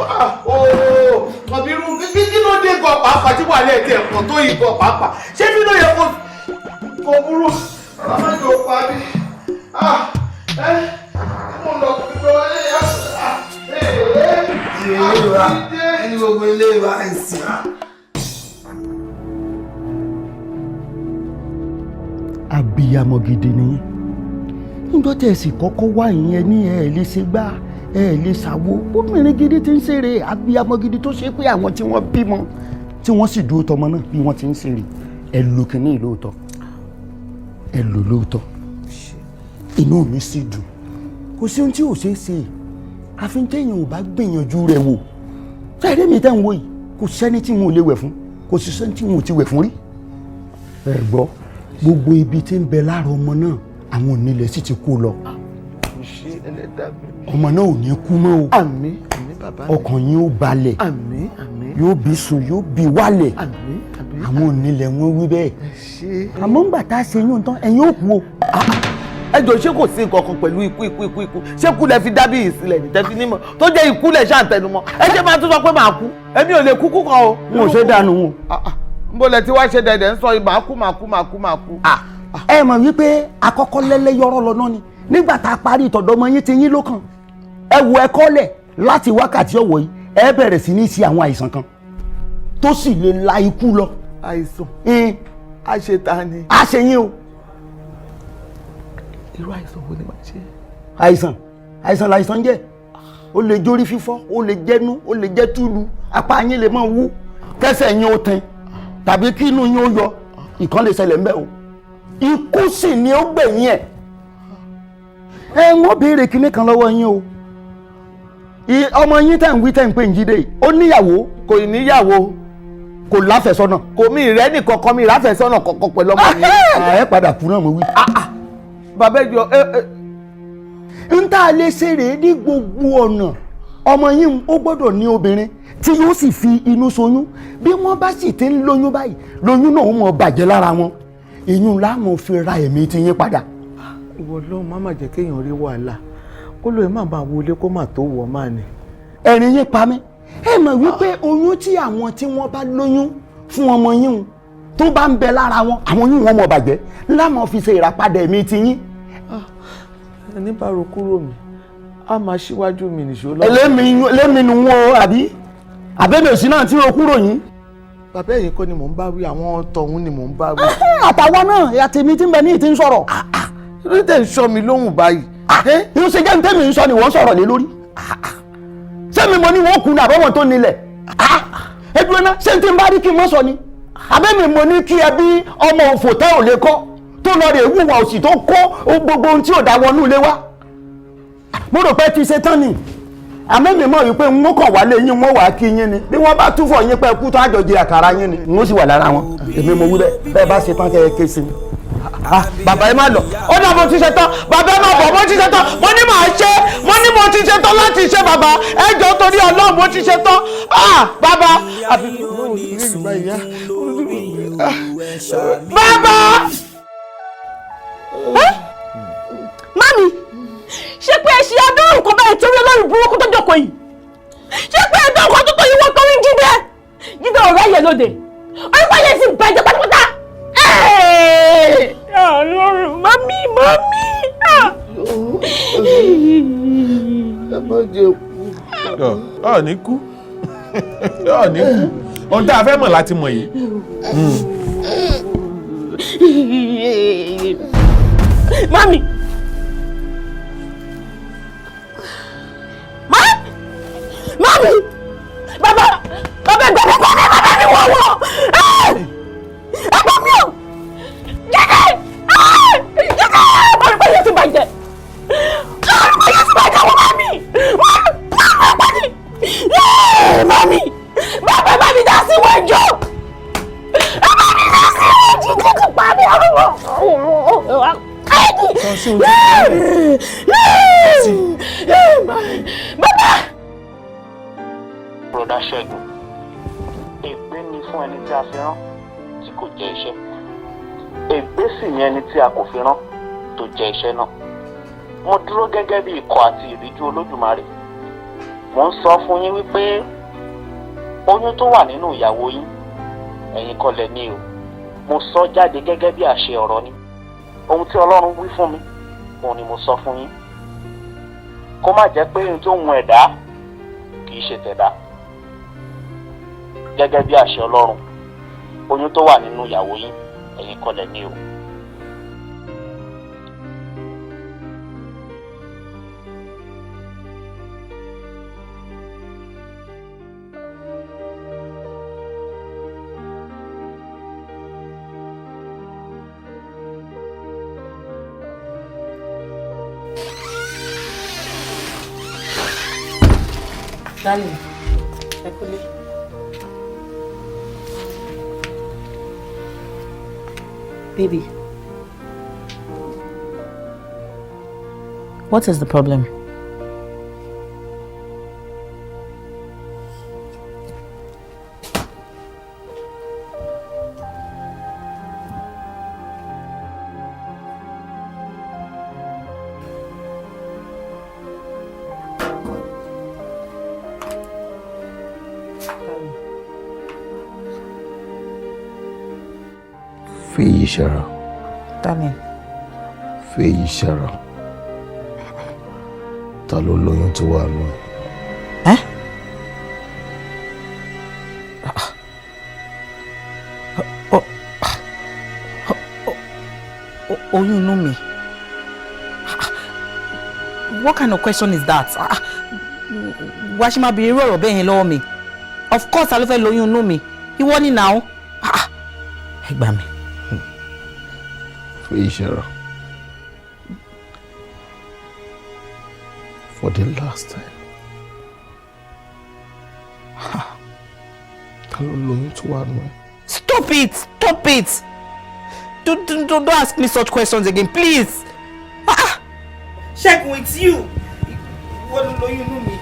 kọ̀bí irú kí ló dé gan pàápàá tí wà lẹ́ẹ̀tì ẹ̀kọ́ tó yí gan pàápàá. Ṣé bí ló yẹ kó burú? Ọmọ yóò pa mí. Mo lọ ẹni gbogbo ilé wa ń sìn. Abiyamọ gidi nìyẹn níjọ́ tẹ́ ẹ sì kọ́kọ́ wá ìyẹn ní ẹ lè ṣe gbá ẹ lè ṣàwo obìnrin gidi ti ń ṣeré abiyamọ gidi tó ṣe pé àwọn tí wọ́n bímọ tí wọ́n sì dúró tọmọ náà bí wọ́n ti ń ṣeré ẹ lò kìíní lóòótọ́ ẹ lò lóòótọ́ inú mi sì dùn kò sí ohun tí ò ṣeé ṣe àfi téèyàn ò bá gbìyànjú rẹ̀ wò fẹ́ẹ́rẹ́ mi tẹ́ ń wò yìí kò sẹ́ni tí wọn ò lè wẹ̀ fún kò sí sẹ́ni tí wọn ò ti wẹ̀ fún rí ẹ gbọ́ gbogbo ibi tí ń bẹ lára ọmọ náà àwọn onílẹ̀ sì ti kú lọ ọmọ náà ò ní kú mọ́ o àmín àmín bàbá mi ọkàn yín ó balẹ̀ àmín àmín yóò bí sùn yóò bí wálẹ̀ àmín àmín àwọn onílẹ̀ wọn wí bẹ́ẹ̀ àmọ́ ńgbà tá a ṣe yún tán ẹ̀yin ò kú o. ẹ jọ̀ọ́ ṣé kò sí nǹkan kan pẹ̀lú ikú ṣé kú lẹ fi dábì ìsílẹ̀ ní tẹ́fí nímọ̀ tó jẹ́ ikú lẹ̀ ṣàǹtẹnumọ́ ẹ ṣe máa tún sọ pé màá kú èmi ò lè kú kú kan o. n ò ṣe dànù wọn. n bó lẹ ti wá ṣe dẹ̀dẹ̀ ń sọ màá kú. ẹ mọ̀ wípé akọ́kọ́ lẹ́lẹ́ yọ́rọ́ lọ náà ni nígbà tá a parí ìtọ̀dọ́mọ yín ti yín lókàn ẹ wo ẹ̀kọ́ lẹ̀ láti wákàtí ọ̀wọ̀ yìí ẹ bẹ̀rẹ̀ sí ní sí àwọn àìsàn kan tó sì lè la ikú lọ. àìsàn àṣetani. àṣeyín o. irú àìsàn wo ni màá ṣe. àìsàn làìsàn jẹ́ ó lè jórí fífọ́ ó lè jẹ́nu ó lè jẹ́ túlu apá yín lè máa wú kẹsẹ̀ yín ó tẹ̀ tàbí kí inú yín ó yọ ìkan lè ṣẹlẹ̀ ńbẹ̀ o ikú sì ni ó gbẹ̀yìn ẹ̀ wọ́n béèrè kinní kan lọ́wọ́ yín o ọmọ yín tẹ̀ ń wí tẹ̀ ń pè ń jíde ó níyàwó kò níyàwó kò láfẹ̀sọ́nà kò mí rẹ́ nìkan kan mi láfẹ̀sọ́nà kankan pẹ̀lú ọmọ mi. ẹ padà kú náà mo wí. bàbá ìjọ n tá a lè ṣe rèé ní gbogbo ọ̀nà ọmọ yín ó gbọ́dọ̀ ní obìnrin tí yóò sì fi inú ṣoyún bí wọ́n bá sì ti ń lóyún báyìí lóyún náà ó mọ̀ bàjẹ́ lára wọn ìyún láwọn fi ra ẹ̀mí ti yín padà. ìwọ lọ́hùn má má jẹ́ kéèyàn rí wàhálà kó lóye má bàa wọlé kó má tó wọ̀ máa ní. ẹ̀rín yín pa mí ẹ mọ̀ wípé oyún tí àwọn tí wọ́n bá lóyún fún ọmọ yín tó bá ń bẹ lára wọn àwọn oyún wọn mọ̀ bàjẹ́ láwọn fi ṣe ìràpadà ẹ̀mí ti yín. ẹni bá ro kúrò mi a máa ṣíwájú mi nìṣó lọ. ẹlẹ́mi nu wọn àbí àbẹ́bẹ̀ sí náà tí ro kúrò yín. bàbá ẹ̀yin kọ́ ni mò ń bá wí àwọn tọ̀hún ni mò ń bá wí. àtàwọn náà àtẹ̀mí tí ń bẹ ní ìtì ń sọ̀rọ̀. ló tẹ̀ ń sọ mi lóhùn báyìí. yóò ṣe jẹ́ ní tẹ́mi ń sọ ni wọ́n sọ̀rọ̀ lé lórí. sẹ́mi mo ní wọ́n kú ní àbọ̀wọ̀n tó nílẹ̀. ẹdùn náà ṣé n tí ń bá rí kí n mọ́ sọ ni. àbẹ́mi mo ní kí ẹ bí ọmọ òfò tẹ́ ò lè kọ́ tó lọ rè wúwa òsì tó kó gbogbo ohun tí ò dá wọnú ilé wa. mo rò pé ti ṣe tán ni àmọ́ mi mọ̀ wípé n ó kàn wálé yín wọ́n wà á kí yín ni bí wọ́n bá túfọ̀ yín pẹ́ kú tó àjọjẹ àkàrà yín ni n ó sì wà lára wọn èmi mo wí bẹ́ẹ̀ bá ṣe tán kẹ́ ẹ ké sí mi. bàbá ẹ má lọ ó dà mo ti ṣe tán bàbá ẹ má bọ̀ mo ti ṣe tán mo ní màá ṣe mo ní mo ti ṣe tán láti ṣe bàbá ẹ jọ torí Ọlọ́run mo ti ṣe tán bàbá bàbá. Mami ṣé pé ẹ ṣe adúrú nǹkan báyìí torí Ọlọ́run burúkú tó jókòó yìí ṣé pé ẹ dán nǹkan tó tó yìí wọ́n torí Jídé ọ̀rọ̀ ẹ̀yẹ lóde orúkọ yẹn ti bàjẹ́ pátápátá. Ọlọ́run mami. ẹ má jẹ kú. ọ ní kú ohun tá a fẹ́ mọ̀ láti mọ̀ yìí. Mami. Mami! Bàbá ẹgbẹ́ bàbá mi wọ̀wọ̀! Ẹgbẹ́ mi ò! Jíde! Bàbá mi yóò ti bàjẹ́! Bàbá mi yóò ti bàjẹ́ wọ́n mami! Wọ́n pàdé! Ṣẹ́gun. Ègbé ni fún ẹni tí a fi rán tí kò jẹ́ iṣẹ́. Ègbé sì ni ẹni tí a kò fi rán tó jẹ́ iṣẹ́ náà. Mo dúró gẹ́gẹ́ bí ikọ̀ àti ìríjú Olódùmarè. Mo ń sọ fún yín wípé oyún tó wà nínú ìyàwó yín ẹ̀yin kọ́ lẹ ní o. Mo sọ jáde gẹ́gẹ́ bí àṣẹ ọ̀rọ̀ ni. Ohun tí Ọlọ́run wí fún mi òun ni mo sọ fún yín. Kó má jẹ́ pé ohun tó ń hun ẹ̀dá kì í ṣe tẹ̀dá. Gẹ́gẹ́ bí àṣẹ Ọlọ́run, oyún tó wà nínú ìyàwó yín ẹ̀yin kọ́ lẹ ní o. Darling, ẹ kúlé. Baby, what is the problem? Fèyí ṣara. Darling. Fèyí ṣara. Ta ló lóyún tó wà nù ẹ? Oyún inú mi. What kind of question is that? Wá ṣe máa bèrè irú ọ̀rọ̀ bẹ́ẹ̀ yẹn lọ́wọ́ mi. Of course, ta ló fẹ́ lóyún inú mi. Ìwọ ni now. Ẹ gbà mí. Fèyí ṣara. For the last time. Ta ló lóyún tó wà nù ẹ? Stop it! Stop it! Don't ask me such questions again, please. Ṣẹ́gun, it's you. Ìwọ ló lóyún inú mi.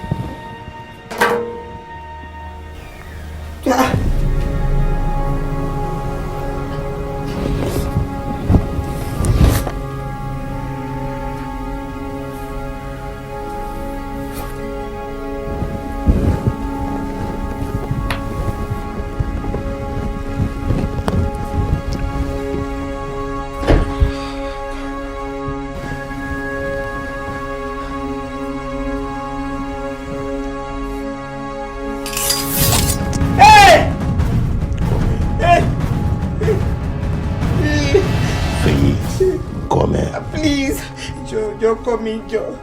Please, Joe, come in, Joe.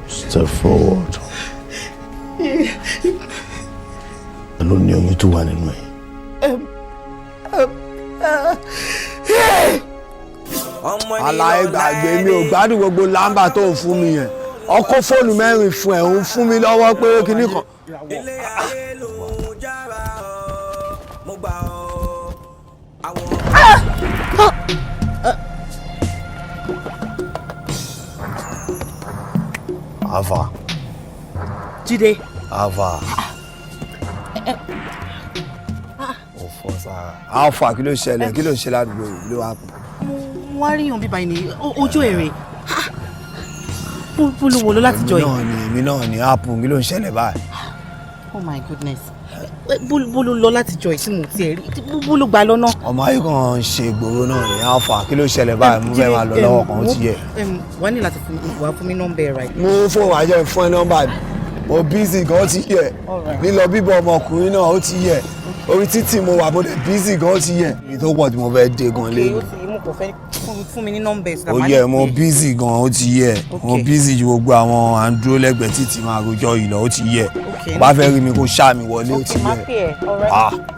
Step forward. I don't know you to one in me. Àlàyé gbàgbé mi ò gbádùn gbogbo lámbà tó ń fún mi yẹn. Ọkọ fóònù mẹ́rin fún ẹ̀ ń fún mi lọ́wọ́ pé kinní kan. Ava. Jídé. Ava. Alpha, kí ló ṣẹlẹ̀? Kí ló ṣẹlẹ̀ àdúgbò yìí? Ló wá kù. Mo wá rí yan bíbá yìí ní ojú èrè. Bólúwo ló láti jọ yìí. Èmi náà ni Apple, kí ló ń ṣẹlẹ̀ báyìí? Oh my goodness. Bólú lọ láti jọ yìí tí mo ti rí. Bólú gbà lọ́nà. Ọmọ ayé kan ń ṣe ìgboro náà ni Alpha, kí ló ṣẹlẹ̀ báyìí? Mo fẹ́ máa lọ lọ́wọ́ kan, ó ti yẹ. Wọ́n ní láti fún mi nọ́mbà ẹ̀ right. Mo fún wa jẹ́ fún ẹ nọ́mbà mo busy gan, ó ti yẹ. Lílọ bíbọ̀ ọmọkùnrin náà ó ti yẹ. Orí títì mo wà mo dẹ̀ busy gan, ó ti yẹ. Èyí tó pọ̀ tí mo fẹ́ dé gan lé. Fún mi ní nọ́mbà ẹ̀. Ó yẹ mo busy gan, ó ti yẹ. Mo busy ju gbogbo àwọn à ń dúró lẹ́gbẹ̀ẹ́ títì máa rojọ́ yìí lọ, ó ti yẹ. Ó bá fẹ́ rí mi kó ṣá mi wọlé, ó ti yẹ.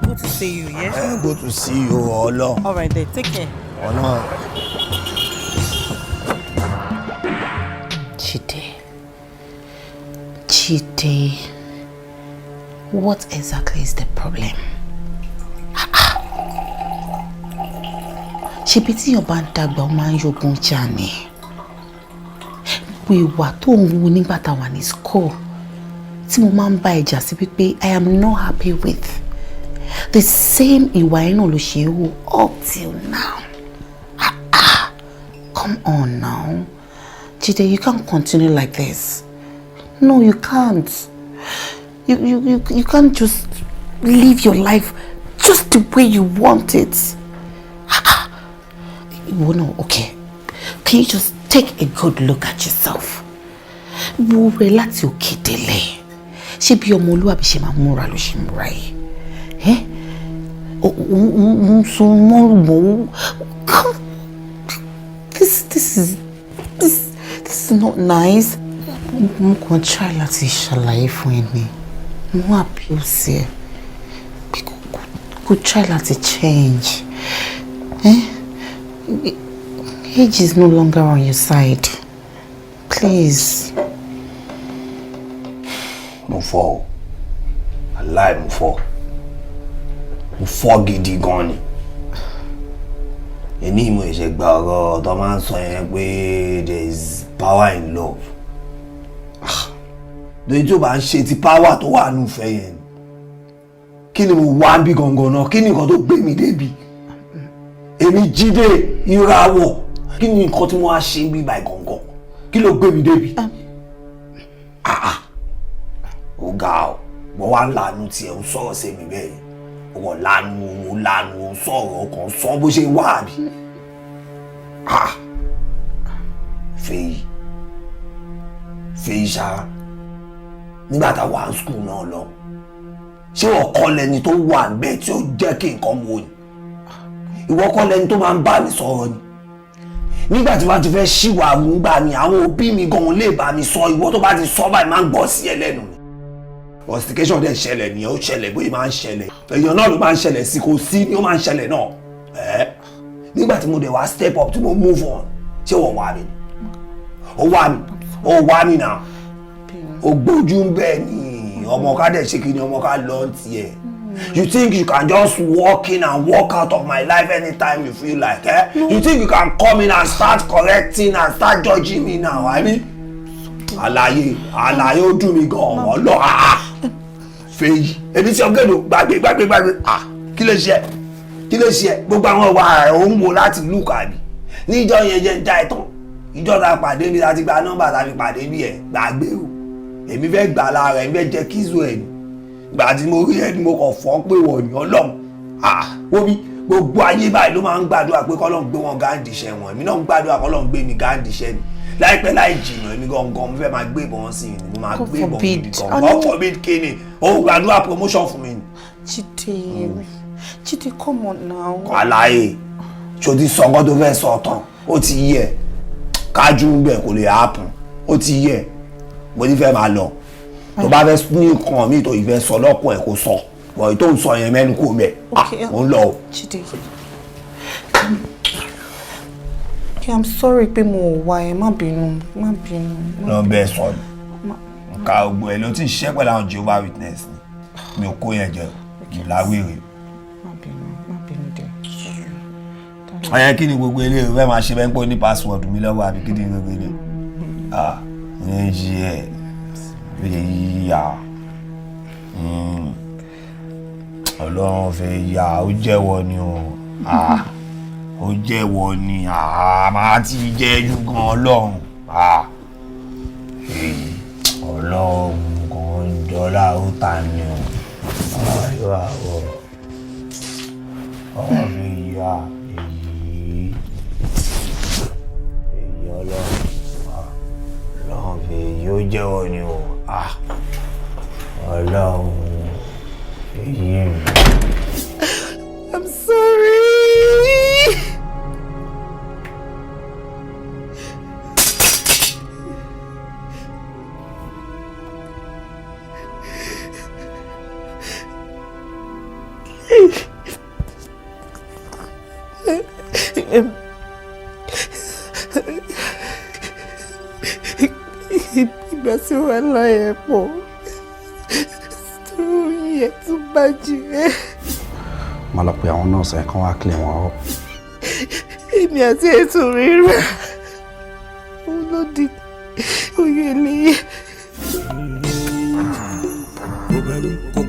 Good to see you, yeah? Good to see you, ọlọ. All right then, take care. Ọlọ. Chide, what exactly is the problem? Ṣebí tí ọba ń dàgbà ó máa ń yógun jà ni. Gbogbo ìwà tó ń wù nígbà tá a wà ní school tí mo máa ń bá ẹjà sí wípé I am not happy with. The same ìwà ẹ̀ náà ló ṣe wò up till now. Come on now. Jide, you can't continue like this. No, you can't. You can't just live your life just the way you want it. Well, no, okay. Can you just take a good look at yourself? Wo rẹ láti òkè délẹ̀. Ṣé bí ọmọlúwàbí ṣe máa múra ló ṣe múra yìí? This is not nice. Mo kàn try láti ṣàlàyé fún ẹ ni. Mo abuse ẹ. Kò try láti change. Age is no longer on your side. Please. Mo fọ́. Aláì mo fọ́. Mo fọ́ gidi gan ni. Èní ìmọ̀ ìṣẹ̀gbà ọ̀rọ̀ tó máa ń sọ yẹn pé there is power in love. Lóyún tí ó bá ń ṣe ti power tó wà nù fẹ́ yẹn. Kí ni mo wá ń bí gangan náà? Kí ni nǹkan tó gbé mi débi? Èmi Jídé Ìràwọ̀. Kí ni nǹkan tí mo wá ṣe ń bí báyìí gangan? Kí ló gbé mi débi? Ó ga ọ́, wọ́n wá ń lanu tiẹ̀ ń sọ̀rọ̀ sí mi bẹ́ẹ̀. Ó lanu, ó sọ̀rọ̀ ọkàn sọ bó ṣe wà bí. Fèyí ṣá. Nígbà tá a wà ní skul náà lọ. Ṣé ọ̀kọ́ lẹni tó wà níbẹ̀ tí ó jẹ́ kí nǹkan wo ni? Ìwọ kọ́ lẹni tó máa ń bá mi sọ̀rọ̀ ni. Nígbà tí wọ́n ti fẹ́ ṣìwà nígbà ni àwọn òbí mi gan-an lè bá mi sọ ìwọ tó bá ti sọ báyìí máa ń gbọ́ sí ẹ lẹ́nu ni. Justification dẹ̀ ṣẹlẹ̀ ni ó ṣẹlẹ̀ bóyá máa ń ṣẹlẹ̀. Èèyàn náà ló máa ń ṣẹlẹ̀ sí kò sí ni ó máa ń ṣẹlẹ̀ náà. Nígbà tí mo dẹ̀ wá step up tí mo move on ṣé wọ́n wá mi? Ó wá mi náà. Ó gbójú ń bẹ́ẹ̀ ni ọmọ ká dẹ̀ ṣe kí ni ọmọ ká lọ tiẹ̀. You think you can just walk in and walk out of my life anytime you feel like, eh? No. You think you can come in and start correcting and start judging me now, I mean? Àlàyé ó dùn mí gan-an, ọlọ́ Fèyí. Èmi tí ọgẹ́dọ̀ gbàgbé. Kí ló ṣe? Gbogbo àwọn ọ̀wà ẹ̀ ò ń wo láti lù kàbí. Níjọ́ yẹn jẹ́ ń já ẹ̀tàn. Ìjọ́ ta pàdé mi láti gba nọ́mbà ta fi pàdé bí ẹ̀ gbàgbé o. Èmi fẹ́ gbà lára ẹ̀, èmi fẹ́ jẹ́ kíso ẹ̀ ni. Gbà tí mo rí ẹni mo kàn fọ́ pé wọ̀ ní Ọlọ́run. Wọ́n bí gbogbo ayé báyìí ló máa ń gbàdúrà pé kọ́lọ́run gbé wọn gáàndì iṣẹ́ wọn. Èmi náà ń gbàdúrà kọ́lọ́run gbé mi gáàndì iṣẹ́ ni. Láìpẹ́ láì jìnnà èmi gangan mo fẹ́ máa gbé ìbọn sí i ni. Mo máa gbé ìbọn gidi gan. God forbid kí ni? O gbàdúrà promotion fún mi ni. Jídé, come on now. Àlàyé, ṣo ti sọ nǹkan tó fẹ́ sọ tán. Ó ti yẹ. Kájú ń bẹ̀ kò lè happen. Ó ti yẹ. Mo ti fẹ́ máa lọ. Tó bá fẹ́ ní nǹkan mi tó ìfẹ́ sọ lọ́kùn ẹ̀ kó sọ bọ̀ tó ń sọ yẹn mẹ́nu kó mẹ́ ó ń lọ o. I'm sorry pé mo wá ẹ má bínú. lọ bẹ́ẹ̀ sọ ni nǹka ògbó ẹ ló ti ṣiṣẹ́ pẹ̀lú àwọn Jehovah Witness ni mi ò kó yẹn jẹ ìláwèrè. má bínú dé. ọyẹ kí ni gbogbo eléyìí o fẹ́ máa ṣe bẹ́ẹ̀ ń pọ̀ ní password mi lọ́wọ́ àbí kí ni gbogbo eléyìí ní jí ẹ̀ yíyá Ọlọ́run fẹ́ yá ó jẹ́wọ́ ni o ó jẹ́wọ́ ni máa ti jẹ́ jù gan Ọlọ́run Ọlọ́run kan dọ́là ó ta ni o ọ̀rọ̀ fẹ́ yá èyí Ọlọ́run fẹ́ yóò jẹ́wọ́ ni o Ọlọ́run èyí mi. I'm sorry. Ìgbà tí wọ́n lọ yẹn pọ̀ tó yẹ tó bàjẹ́. Máa lọ pe àwọn nọ́ọ̀sì ẹ̀ kan wá clean wọn up. Èmi àti ètò rírà òun ló di oyè eléyè.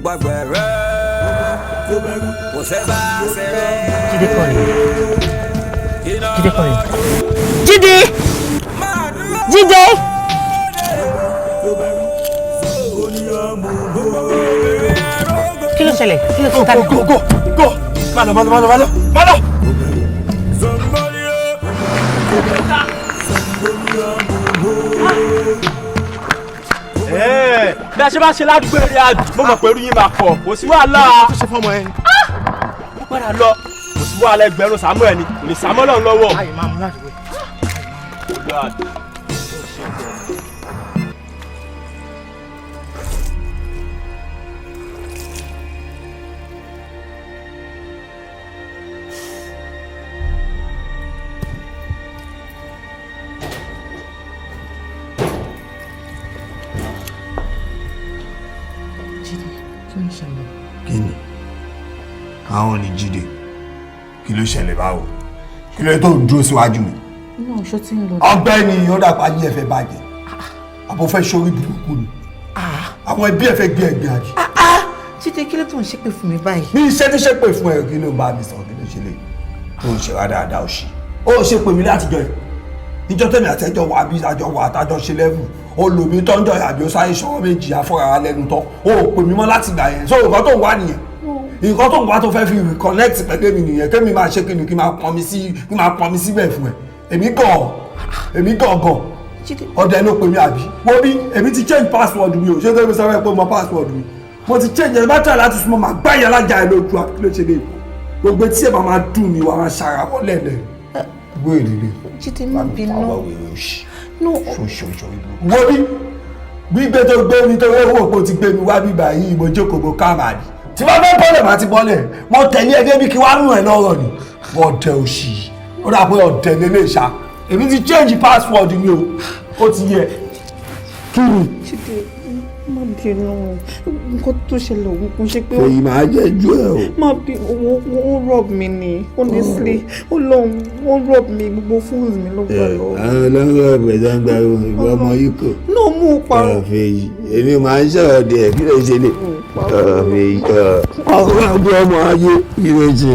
gbàgbẹ́rẹ́ kò fẹ́ bá fẹ́rẹ́. Jídé kọ́ ni. Jídé kọ́ ni. Jídé. Jídé. Kí ló ṣẹlẹ̀? Kí ló ti ta? Go. Má lọ. Bí a ṣe bá ṣe ládùúgbò eré àdùn, mo mọ̀ pé irú yín máa pọ̀, kò sí wàhálà. Tó ṣe fọ́mọ ẹni. Ó padà lọ, kò sí wàhálà ẹgbẹ̀rún Samuel ni, kò ní Samuel náà lọ́wọ́. Ayé máa mú ládùúgbò. Kí ni? Àwọn ni Jídé. Kí ló ṣẹlẹ̀ báwo? Kí ló tó ń dúró síwájú mi? Inú ọ̀ṣọ́ tí ń lọ. Ọ̀gbẹ́ni ó dàpọ̀ ayé ẹ fẹ́ bàjẹ́. Àbò fẹ́ sórí burúkú ni. Àwọn ẹbí ẹ fẹ́ gbé ẹgbẹ́ àjì. Jídé kí ló tó ń ṣépè fún mi báyìí? Bí iṣẹ́ tí ṣépè fún ẹ kí ló ń bá mi sọ kí ló ṣe lè tó ń ṣe wá dáadáa òṣì. Ó ṣe pè mí látijọ́ ẹ̀. Níjọ́ tẹ̀mí àtẹ́jọ́ wà bí àjọ wà àtàjọ ṣe lẹ́fù. Ó lò mí tọ́jọ́ àbí ó sáré ṣọwọ́ méjì afọ́ra lẹ́nu tán. Ó pè mí mọ́ láti gbà yẹn. So nǹkan tó ń wá nìyẹn. Nǹkan tó ń wá tó fẹ́ fi reconnect pẹ̀lú èmi nìyẹn. Kémi máa ṣe kí ni kí máa pọn mi síbẹ̀ fún ẹ. Èmi gàn. Ọ̀dẹ̀ ló pè mí àbí. Wo bí èmi ti change password mi o. Ṣé kí ló sọ pé mo password mi? Mo ti change ẹ̀ bá tẹ̀ láti súnmọ́ màá gbá yẹn lájà ẹ̀ lójú àbí kí ló ṣe lè. Gbogbo tí ẹ̀ bá máa dùn mí wà máa ṣara wọlé ẹ̀ gbé ìrírí. Jídé má bínú. Wo bí gbígbé tó gbé mi tó wọ́n pò ti gbé mi wá bíbá yìí mo jókòó mo káàmà ni. Tí wọ́n fẹ́ bọ́lẹ̀ máa ti bọ́lẹ̀ mo tẹ̀lé ẹgbẹ́ bí kí wàá rún ẹ̀ lọ́rọ̀ ni. Ọ̀dẹ̀ òṣì ó dà pé ọ̀dẹ̀ lélẹ̀ ṣá. Èmi ti change password mi o. Ó ti yẹ. Kí ni? Jídé má bínú. Nǹkan tó ṣẹlẹ̀ òun kò ṣe pé. Èyí máa jẹ́ ju ẹ o. Má bínú ó rob mi ni honestly ó rob mi gbogbo fóònù mi ló gbà lọ. Àwọn ọlọ́rọ̀ ọ̀gbẹ̀dọ̀ ń gba ìwọ ọmọ yìí kò. Náà mú un parọ́. Fèyí èmi máa ń sọ̀rọ̀ díẹ̀ kí ló ṣe lè. Fèyí ọkọ̀ àgbẹ̀ ọmọ ayé kí ló ṣe.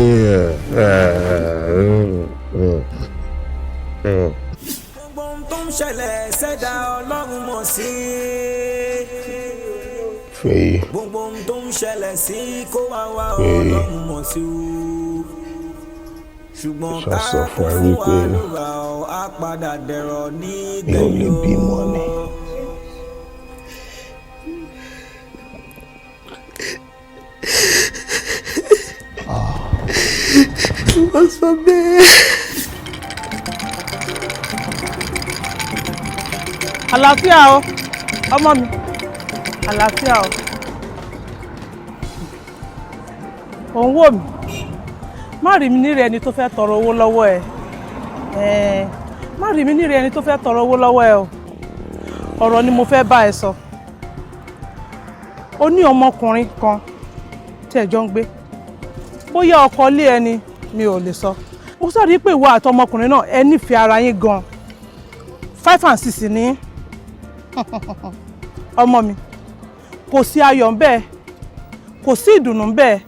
Gbogbo ohun tó ń ṣẹlẹ̀ ṣẹ̀dá Ọlọ́run mọ̀ sí. Fèyí. Gbogbo ohun tó ń ṣẹlẹ̀ sí kó wá Ọlọ́run mọ̀ sí o. Ṣùgbọ́n ká kó fún wa lóra ọ̀ á padà dẹ̀rọ̀ ní ìgbẹ̀yìn o. Mi ò lè bímọ ni. Wọ́n sọ bẹ́ẹ̀. Àlàáfíà o ọmọ mi àlàáfíà o òun wò mí má rí mi nírè ẹni tó fẹ́ tọrọ owó lọ́wọ́ ẹ má rí mi nírè ẹni tó fẹ́ tọrọ owó lọ́wọ́ ẹ o ọ̀rọ̀ ni mo fẹ́ bá ẹ sọ ó ní ọmọkùnrin kan tí ẹ jọ ń gbé bóyá ọkọ ilé ẹni mi ò lè sọ mo sọ rí pé ìwọ àtọmọkùnrin náà ẹ nífẹ̀ẹ́ ara yín gan 5 and 6 ní ọmọ mi kò sí ayọ̀ ńbẹ̀ kò sí ìdùnnú ńbẹ̀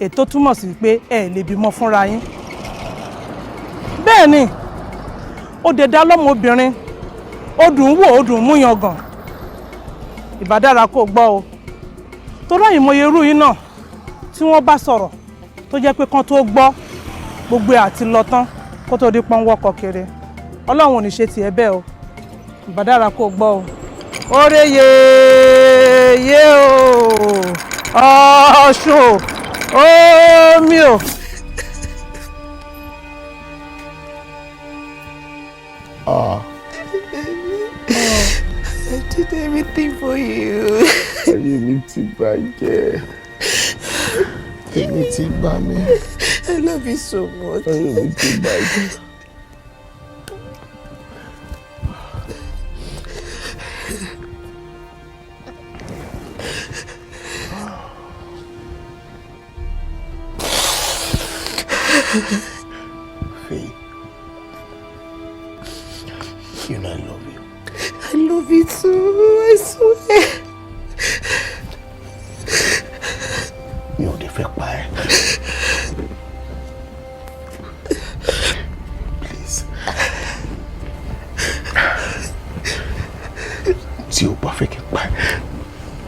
ètò túmọ̀ sí pé ẹ lè bímọ fúnra yín bẹ́ẹ̀ ni ó dẹ̀dá lọ́mọbìnrin ó dùn wò ó dùn mú yangàn ìbádára kò gbọ́ o torí àyìnmọye irú yín náà tí wọ́n bá sọ̀rọ̀ tó jẹ́ pé kán tó gbọ́ gbogbo àti lọ tán kó tó di pọ́n wọ́kọ̀ kiri ọlọ́run ò ní ṣe tiẹ̀ bẹ́ẹ̀ o ìbádára kò gbọ́ o oore yeye o ọ̀ṣun omi o. I did everything for you. Ayé mi ti bàjẹ́. Èmi ti bá mi. I love you so much. Ayé mi ti bàjẹ́. Faith, you know I love you. I love you too, I swear. tí o bá fẹ́ kí n pa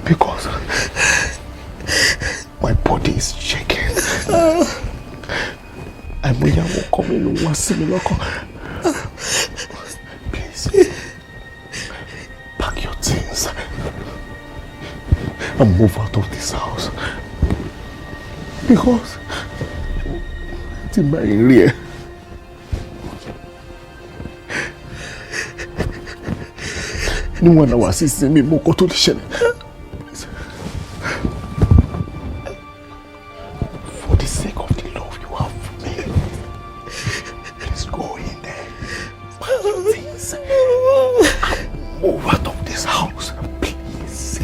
because my body is shaking. Àìmọye àwọn ọkọ mi ló wá sí mi lọ́kàn. Please, pack your things and move out of this house because tí n bá rí ẹ. Níwọ̀n náà wá sí ìsinmi mú kó tó lè ṣẹlẹ̀. For the sake of the love you have for me, please go in there, pack your things, and move out of this house, please.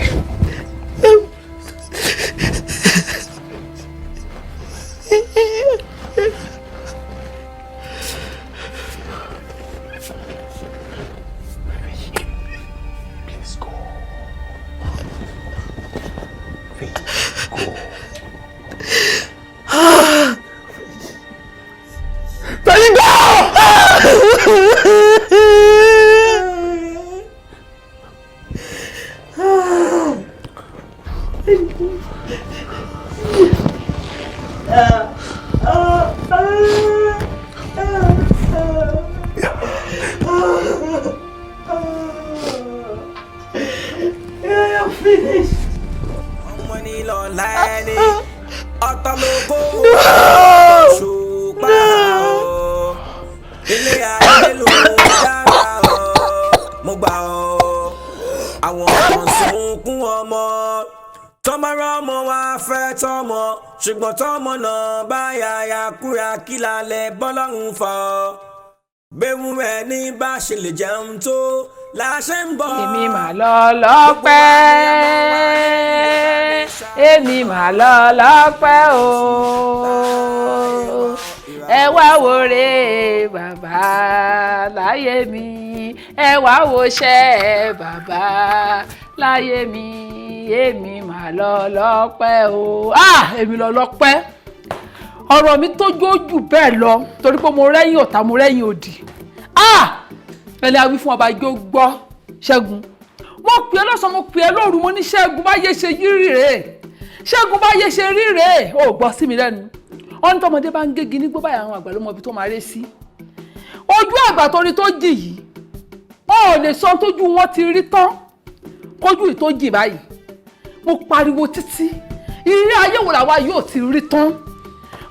ṣùgbọ́n tọ́mọ náà bá yàyà kúra kí lálẹ́ bọ́lọ́run fọ́ bẹ́ẹ̀ rẹ̀ ní bá ṣe lè jẹun tó láṣẹ ń bọ̀. èmi mà lọ lọ́pẹ́ èmi mà lọ lọ́pẹ́ o ẹ wá wòre bàbá láyé mi ẹ wá wòṣẹ́ bàbá láyé mi èmi mà lọ lọ́pẹ́ o. Èmi lọ lọ́pẹ́ ọ̀rọ̀ mi tó jójú bẹ́ẹ̀ lọ torí pé mo rẹ́yìn ọ̀tá mo rẹ́yìn òdì. Ẹlẹ́ awí fún ọba ijó gbọ́ Ṣẹ́gun mo pè é lọ́sàn-án mo pè é lóru mo ní Ṣẹ́gun báyé ṣe yí rèé Ṣẹ́gun báyé ṣe rí rèé ó gbọ́ sí mi lẹ́nu wọ́n ní tọmọdé bá ń gégi nígbó báyìí àwọn àgbà ló mọ ibi tó máa ré sí ojú àgbà torí tó jì yìí wọn ò lè sọ tójú wọn ti rí tán kójú ì tó jì báyìí mo pariwo títí ilé ayé wo làwa yóò ti rí tán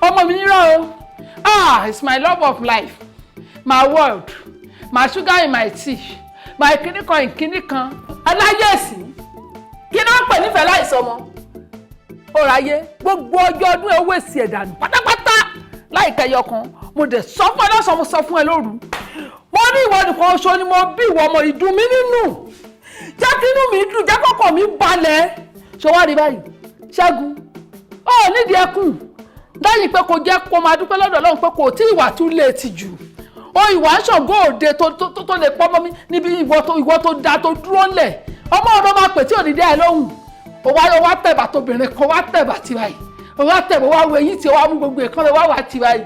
ọmọ mi nírọ̀ o it's my love of life my world my sugar in my tea my kìnìkan ìkìnìkan aláyẹ̀sí kí ló ń pè nífẹ̀ẹ́ láìsọmọ ọ̀rọ̀ ayé gbogbo ọjọ́ ọdún ewé sí ẹ̀dànù pátápátá láìka ẹyọ kan mo dẹ̀ sọ fún ẹ lọ́sàn mo sọ fún ẹ lóru mo ní ìwọ nìkan oṣù ni mo bí ìwọ ọmọ ìdùn mi nínú jẹ́ kí inú mi dùn jẹ́ kọ́kọ́ mi balẹ̀ ṣọwárí báyìí Ṣẹ́gun ó nídìí ẹkùn lẹ́yìn pé kò jẹ́ kó máa dúpẹ́ lọ́dọ̀ Ọlọ́run pé kò tí ìwà tún lè ti jù ó ìwà ṣọ̀gọ́ òde tó lè pọ́ mọ́ mi níbi ìwọ tó da tó dúró ńlẹ̀ ọmọ ọ̀dọ́ máa pè tí ò ní dẹ́ ẹ lóhùn ó wá tẹ̀bà tóbìnrin kan wá tẹ̀bà tí báyìí ó wá tẹ̀bà wá wo eyín tí ó wá mú gbogbo ìkan lè wá wà tí báyìí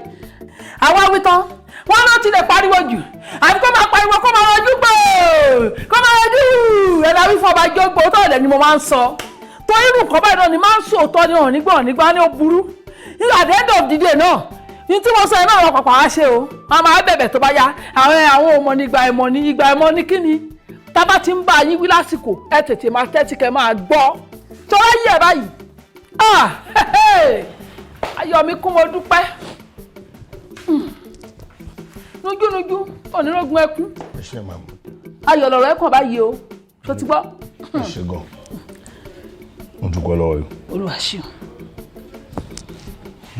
àwa wí tán wọn náà ti lè pariwo jù àbí kó máa pariwo kó máa rọjú gbò kó máa rọjú ẹ̀rọ àwífọ̀ ọba jógbó tó ọ̀dẹ̀ ni mo máa ń sọ tó irú nǹkan báyìí náà ni máa ń sòótọ́ ní ọ̀nígbà ní ó burú at the end of the day náà ní tí wọ́n sọ ẹ̀ náà wọ́n pàpà wá ṣe o wọ́n máa bẹ̀bẹ̀ tó bá yá àwọn ọmọ ní ìgbà ẹ̀mọ́ ní kíni tábà ti ń bá yín wí lásìkò ẹ tètè máa tẹ́tí kẹ́ máa gbọ́ tó ráyè ẹ̀ báyìí ayọ̀ mi kún mo dúpẹ́ nújúnújú onírògùn ẹkún ayọ̀ lọ̀rọ̀ ẹ̀kọ́ báyìí o tó ti gbọ́. ẹ ṣe gan mo dúpẹ́ lọ́wọ́ yìí. Olúwa ṣeun.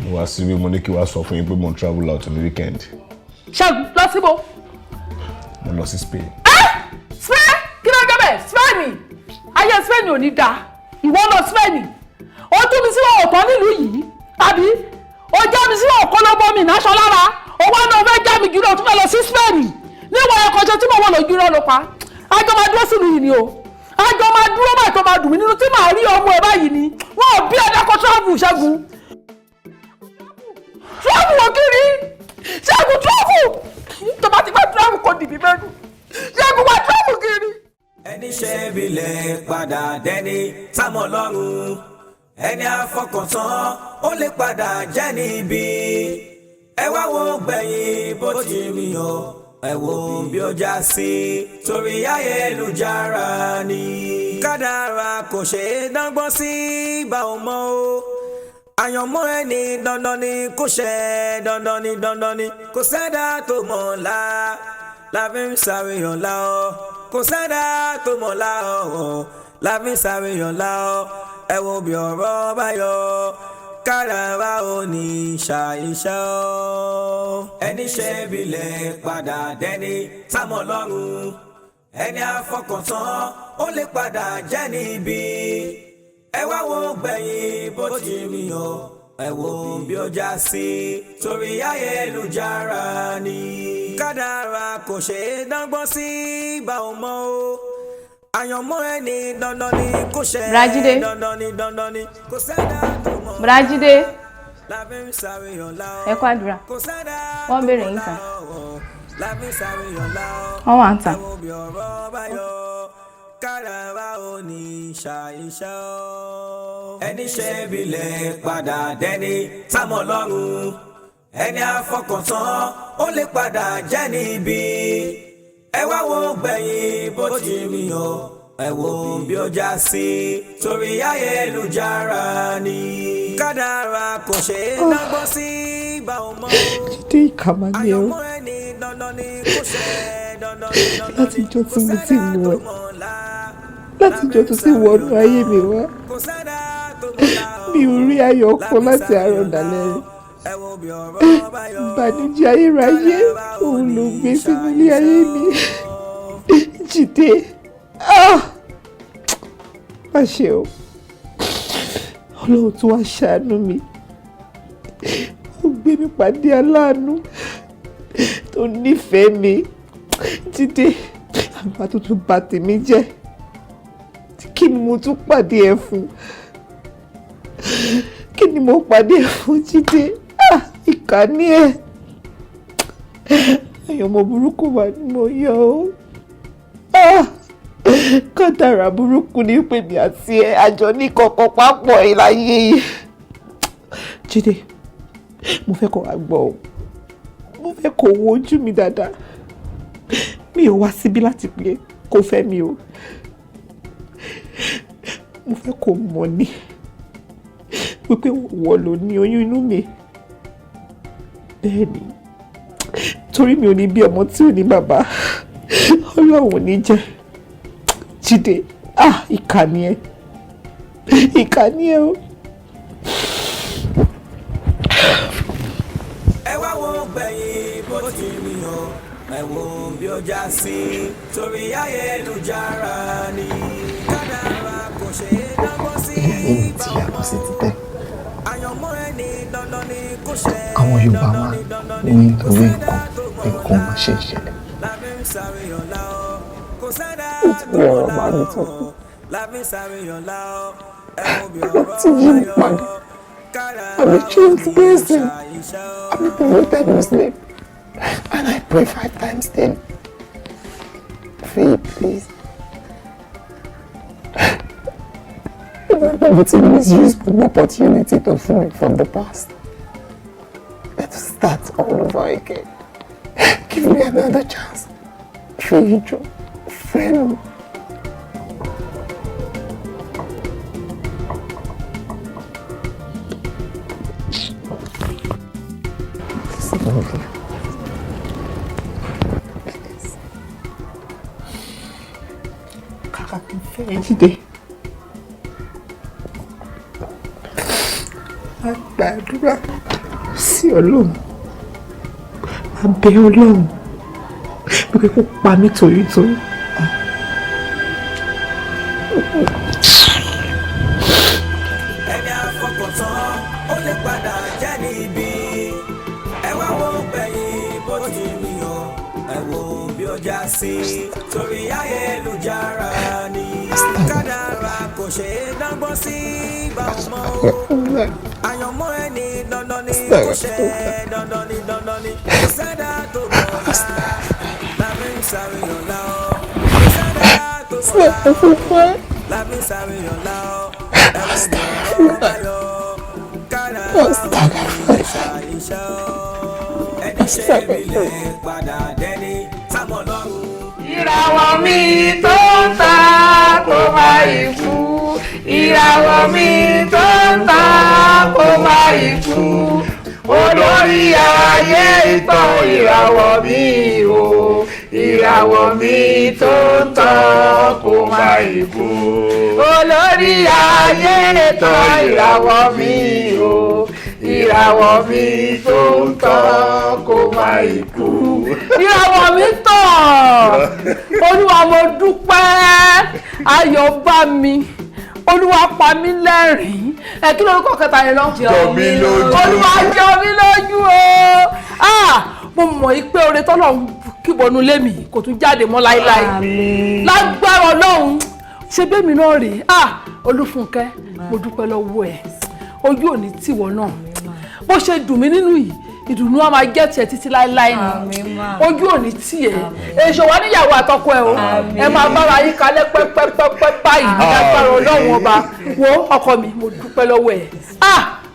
mo wá síbí mo ní kí wàá sọ fún yín pé mo ń travel out ní weekend. Ṣẹ́gun lọ síbo. mo lọ sí Spain. Spain kí ló dé bẹ́ẹ̀ Spain ayé Spain ò ní dáa ìwọ lọ Spain ó tún mi sí ọ̀tọ̀ nílùú yìí tàbí ó já mi sí ọ̀kọ́lọ́bọ mi náṣọ lára ó wá náà fẹ́ já mi jùlọ tún fẹ́ lọ sí Spain níwọ̀n ẹ̀kọ́ ṣe tí mo wọ̀ lójú rẹ̀ ló pa àjọ máa dúró sílùú yìí ni o àjọ máa dúró báyìí tó máa dùn mí nínú tí màá rí ọmọ ẹ báyìí ni wọn ò bí ẹ̀dá kó travel Ṣẹ́gun travel wọ kiri Ṣẹ́gun travel tó bá ti bá travel kò dìbì mẹ́nu Ṣẹ́gun wá travel kiri. ẹni ṣe bilẹ̀ padà dẹni támọ̀ lọ́rùn ẹni àfọkàntán ó lè padà jẹ́ níbi ẹ wá wo gbẹ̀yìn bó ti rí o ẹ wo bí ó já sí torí ayélujára ni kádàrá kò ṣe é dọ́gbọ́n sí bá ò mọ̀ o àyànmọ́ ẹni dandan ni kò ṣe dandan ni kò sẹ́dá tó mọ̀ ọ́la láfi ń sáré ọ̀la ọ́ kò sẹ́dá tó mọ̀ ọ́la ọ́ láfi ń sáré ọ̀la ọ́ ẹ wo bí ọ̀rọ̀ bá yọ kádàrá ò ní ṣàìṣe ọ́ ẹni ṣe bilẹ̀ padà dẹni támọ̀ lọ́rùn ẹni àfọkàntán ó lè padà jẹ́ níbi ẹ wá wo gbẹ̀yìn bó ti rí o ẹ wo bí ó já sí torí ayélujára ni kádàrá kò ṣe é dọ́gbọ́n sí bá ò mọ̀ o àyànmọ́ ẹni dandan ni kò ṣe dandan ni kò sẹ́dá tó mọ̀ Bùrájídé ẹ kú àdúrà wọ́n béèrè yín tán wọ́n wà ń tà. kádàrá ò ní ṣàìṣe ọ́ ẹni ṣe bilẹ̀ padà dẹni támọ̀ lọ́rùn ẹni àfọkàntán ó lè padà jẹ́ níbi ẹ wá wo gbẹ̀yìn bó ti rí o ẹ wo bí ó já sí torí ayélujára ni kádàrá kò ṣe é dọ́gbọ́n sí bá ò mọ̀ dídé ìkàmá ni ẹ láti jọ tí mo ti mú ẹ láti jọ tó ti wọnú ayé mi wá mi ò rí ayọ̀ ọkọ láti àárọ̀ dalẹ́ rẹ̀ ìbànújẹ́ ayérayé òun ló gbé sínú ilé ayé mi Jídé má ṣe o Ọlọ́run tó wá ṣàánú mi ó gbé mi pàdé aláàánú tó nífẹ̀ẹ́ mi Jídé àgbà tó tún bà tèmi jẹ́ kí ni mo tún pàdé ẹ fún kí ni mo pàdé ẹ fún Jídé ìkà ní ẹ àyànmọ́ burúkú wà ní mo yọ ó kádàrá burúkú ní pè mí àti ẹ àjọ ní kọ̀ọ̀kan papọ̀ ìláyé yìí Jídé mo fẹ́ kó wá gbọ́ o mo fẹ́ kó wo ojú mi dáadáa mi ò wá síbí láti pé kó fẹ́ mi o mo fẹ́ kó mọ̀ ní wípé wọ́n ló ní oyún inú mi bẹ́ẹ̀ ni torí mi ò ní bí ọmọ tí ò ní bàbá Ọlọ́run ò ní jẹ́ Jídé ìkà ni ẹ o. ẹ wá wo gbẹ̀yìn bó ti rí o ẹ wo bí ó já sí torí ayélujára ni kádàrá kò ṣe é dọ́gbọ́n sí bá ọmọ àyànmọ́ ẹni dandan ni kò ṣe àwọn Yorùbá máa ní nítorí nǹkan máa ṣe ìṣẹ̀lẹ̀ ó ti rí ọ̀rọ̀ bá mi tọ́ fún láti yí mi padà I'm a child's person. I'm a converted Muslim. And I pray 5 times then. Faye, please. I'm able to misuse the opportunity to free from the past. Let's start all over again. Give me another chance. Faye, Joe. Friend. Jídé a gbàdúrà sí Ọlọ́run a bẹ Ọlọ́run pé kó pa mí torítorí. ẹni àfọkàntán ó lè padà jẹ́ níbi ẹ wá wo gbẹ̀yìn bó ti rí o ẹ wo bí ó já sí torí ayélujára ni kádàrá kò ṣe é dọ́gbọ́n sí bá ọmọ o àyànmọ́ ẹni dandan ni kò ṣe dandan ni kò sẹ́dá tó mọ̀ ọ́lá lábẹ́ ìsàrè ọ̀la ọ́ kò sẹ́dá tó Ìràwọ̀ mi tó ń ta kó má ikú. Ìràwọ̀ mi tó ń ta kó má ikú. Olórí ayé ìtàn ìràwọ̀ mi o. Ìràwọ̀ mi tó ń ta kó má ikú. Olórí ayé ìtàn ìràwọ̀ mi o. Ìràwọ̀ mi tó ń tàn kó má ikú. Ìràwọ̀ mi tàn. Olúwa mo dúpẹ́. Ayọ̀ bá mi. Olúwa pa mí lẹ́rìn-ín. Kí lórúkọ kẹta yẹn lọ? Jọ mí lójú. Olúwa jọ mí lójú o. Mo mọ̀ pé oore tọ́lọ́run kíbọnú lémi kò tún jáde mọ́ láíláí. Lágbára Ọlọ́run ṣe bẹ́ẹ̀ mi náà rèé. Olúfúnkẹ́ mo dúpẹ́ lọ́wọ́ ẹ̀. Ojú òní tìwọ náà. Bó ṣe dùn mí nínú yìí, ìdùnnú á máa jẹ́ tiẹ̀ títí láíláí ni. Ojú òní tiẹ̀. Èso wa níyàwó àtọkọ ẹ o. Ẹ máa bára yín kalẹ̀ pẹ́pẹ́pẹ́pẹ́ báyìí ní agbára Ọlọ́run ọba. Wo ọkọ mi, mo dúpẹ́ lọ́wọ́ ẹ̀.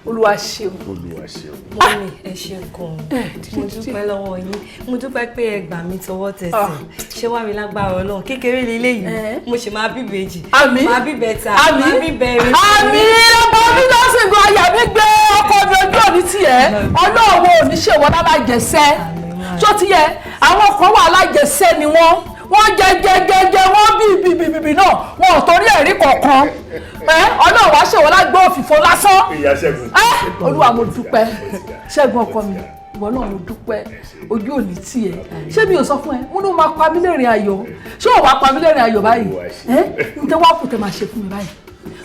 Olúwa ṣeun. Olúwa ṣeun. Mọ́mí ẹ ṣe gan-an. Mo dúpẹ́ lọ́wọ́ yín. Mo dúpẹ́ pé ẹ gbà mí tọwọ́ tẹsẹ̀. Ṣé wá rí lágbára Ọlọ́run? Kékeré leléyìí. Mo ṣe máa bí ìbejì. Àmín. Máa bí bẹ̀ta. Àmín. Máa bí bẹ̀rin. Àmín. Ọkọ mi lọ sí ìgbà àyà mi gbé ọkọ mi ojú òní tiẹ̀. Ọlọ́run ò ní ṣèwọ́ lálájẹsẹ́. Ṣó ti yẹ? Àwọn kan wà alájẹsẹ́ ni wọ́n. Wọ́n jẹ wọ́n bí náà. Wọn ò torí ẹ̀rí kọ̀ọ̀kan. Ọlọ́run wá ṣèwọ́ lágbó òfìfo lásán. Ìyá Ṣẹ́gun. Olúwa mo dúpẹ́. Ṣẹ́gun ọkọ mi. Ìwọ náà mo dúpẹ́. Ojú òní tiẹ̀. Ṣé mi ò sọ fún ẹ? Mo ní o máa pa mí lẹ́rìn ayọ̀. Ṣé o wá pa mí lẹ́rìn ayọ̀ báyìí? Ǹjẹ́ wàá kù tẹ máa ṣe fún mi báyìí?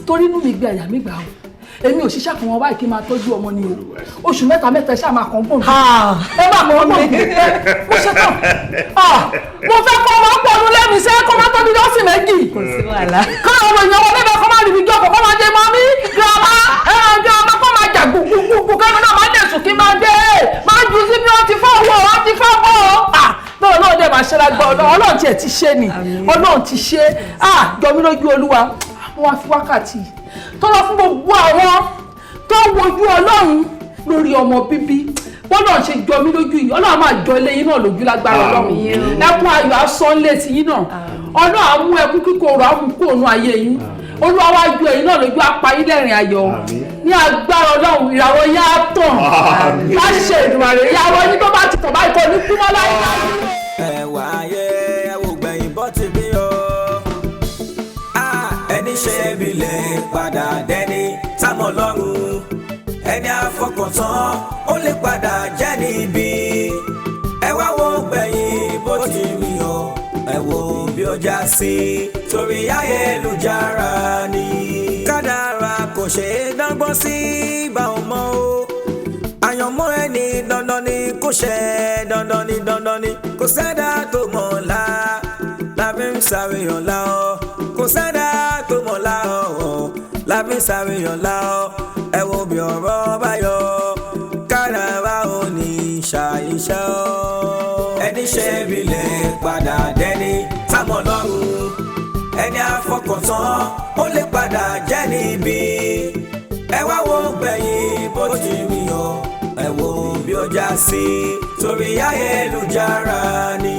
Torí inú mi gbé àyà mi gbà o. Èmi ò ṣiṣẹ́ kan wọn báyìí kí n máa tọ́jú ọmọ ni o. Oṣù mẹ́ta ẹ ṣáà máa kàn bọ̀ mí. Ẹ máa kàn bọ̀ mí. Mo ṣe tán. Mo fẹ́ kọ́ ọmọ pọ̀ ọdún lẹ́nu iṣẹ́ kọ́ máa tọ́jú lọ́sìn méjì. Kò sí wàhálà. Káwọn ọmọ èèyàn wọlé bẹ́ẹ̀ kọ́ máa rìbí jọ́kọ̀ kọ́ máa jẹ mọ́mí girama girama kọ́ máa jà gbùgbùgbùgbù kẹ́mi náà máa dẹ̀sùn kí máa dé. Máa ju sí bí wọ́n ti fọ́ owó wọ́n ti fọ́ bọ́. Bẹ́ẹ̀ náà dẹ̀ máa ṣe lágbá Ọlọ́run tiẹ̀ ti ṣe ni. Ọlọ́run ti ṣe. Jọ mí lójú Olúwa. Wọ́n á fi wákàtí tọ́lọ́ fún gbogbo àwọn tó wojú Ọlọ́run lórí ọmọ bíbí bọ́lọ̀ ṣe jọ mí lójú yìí Ọlọ́run máa jọ ilé yín náà lójú lágbára Ọlọ́run ẹkún ayọ̀ asán létí yín náà Ọlọ́run á mú ẹkún kíkorò á mú kóònù ayé yín Olúwa wá jọ ẹ̀yin náà lójú apá yín lẹ́rìn ayọ̀ ní agbára Ọlọ́run ìràwọ̀ yín á tàn láṣẹ Èdùmàrè ìyàwó yín tó bá ti tàn báyìí kò ní kú mọ́ láyé. Ẹ̀wà ayé ẹ̀wò gbẹ̀yìn bọ́ ti bí o ẹni ṣe bí lè padà dẹni támọ̀ lọ́rùn ẹni àfọkàntán ó lè padà jẹ́ níbi ẹ wá wo gbẹ̀yìn bó ti rí o ẹ wo bí ó já sí torí ayélujára ni kádàrá kò ṣe é dọ́gbọ́n sí bá ò mọ̀ o àyànmọ́ ẹni dandan ni kò ṣe dandan ni kò sẹ́dá tó mọ̀ ọ́la lábẹ́ ń sáré ọ̀la ọ́ kò sẹ́dá tó mọ̀ ọ́la ọ́ lábẹ́ ń sáré ọ̀la ọ́ ẹ wo bí ọ̀rọ̀ bá yọ kádàrá ò ní ṣàìṣe ọ́ ẹni ṣe bí lè padà dẹni támọ̀ lọ́rùn ẹni àfọkàntán ó lè padà jẹ́ níbi ẹ wá wo gbẹ̀yìn bó ti rí o ẹ wo bí ó já sí torí ayélujára ni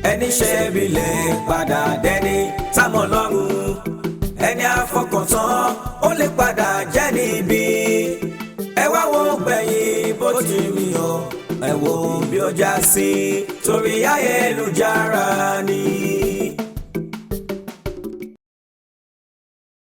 ẹni ṣe bí lè padà dẹni támọ̀ lọ́rùn ẹni àfọkàntán ó lè padà jẹ́ níbi ẹ wá wo gbẹ̀yìn bó ti rí o ẹ wo bí ó já sí torí ayélujára ni.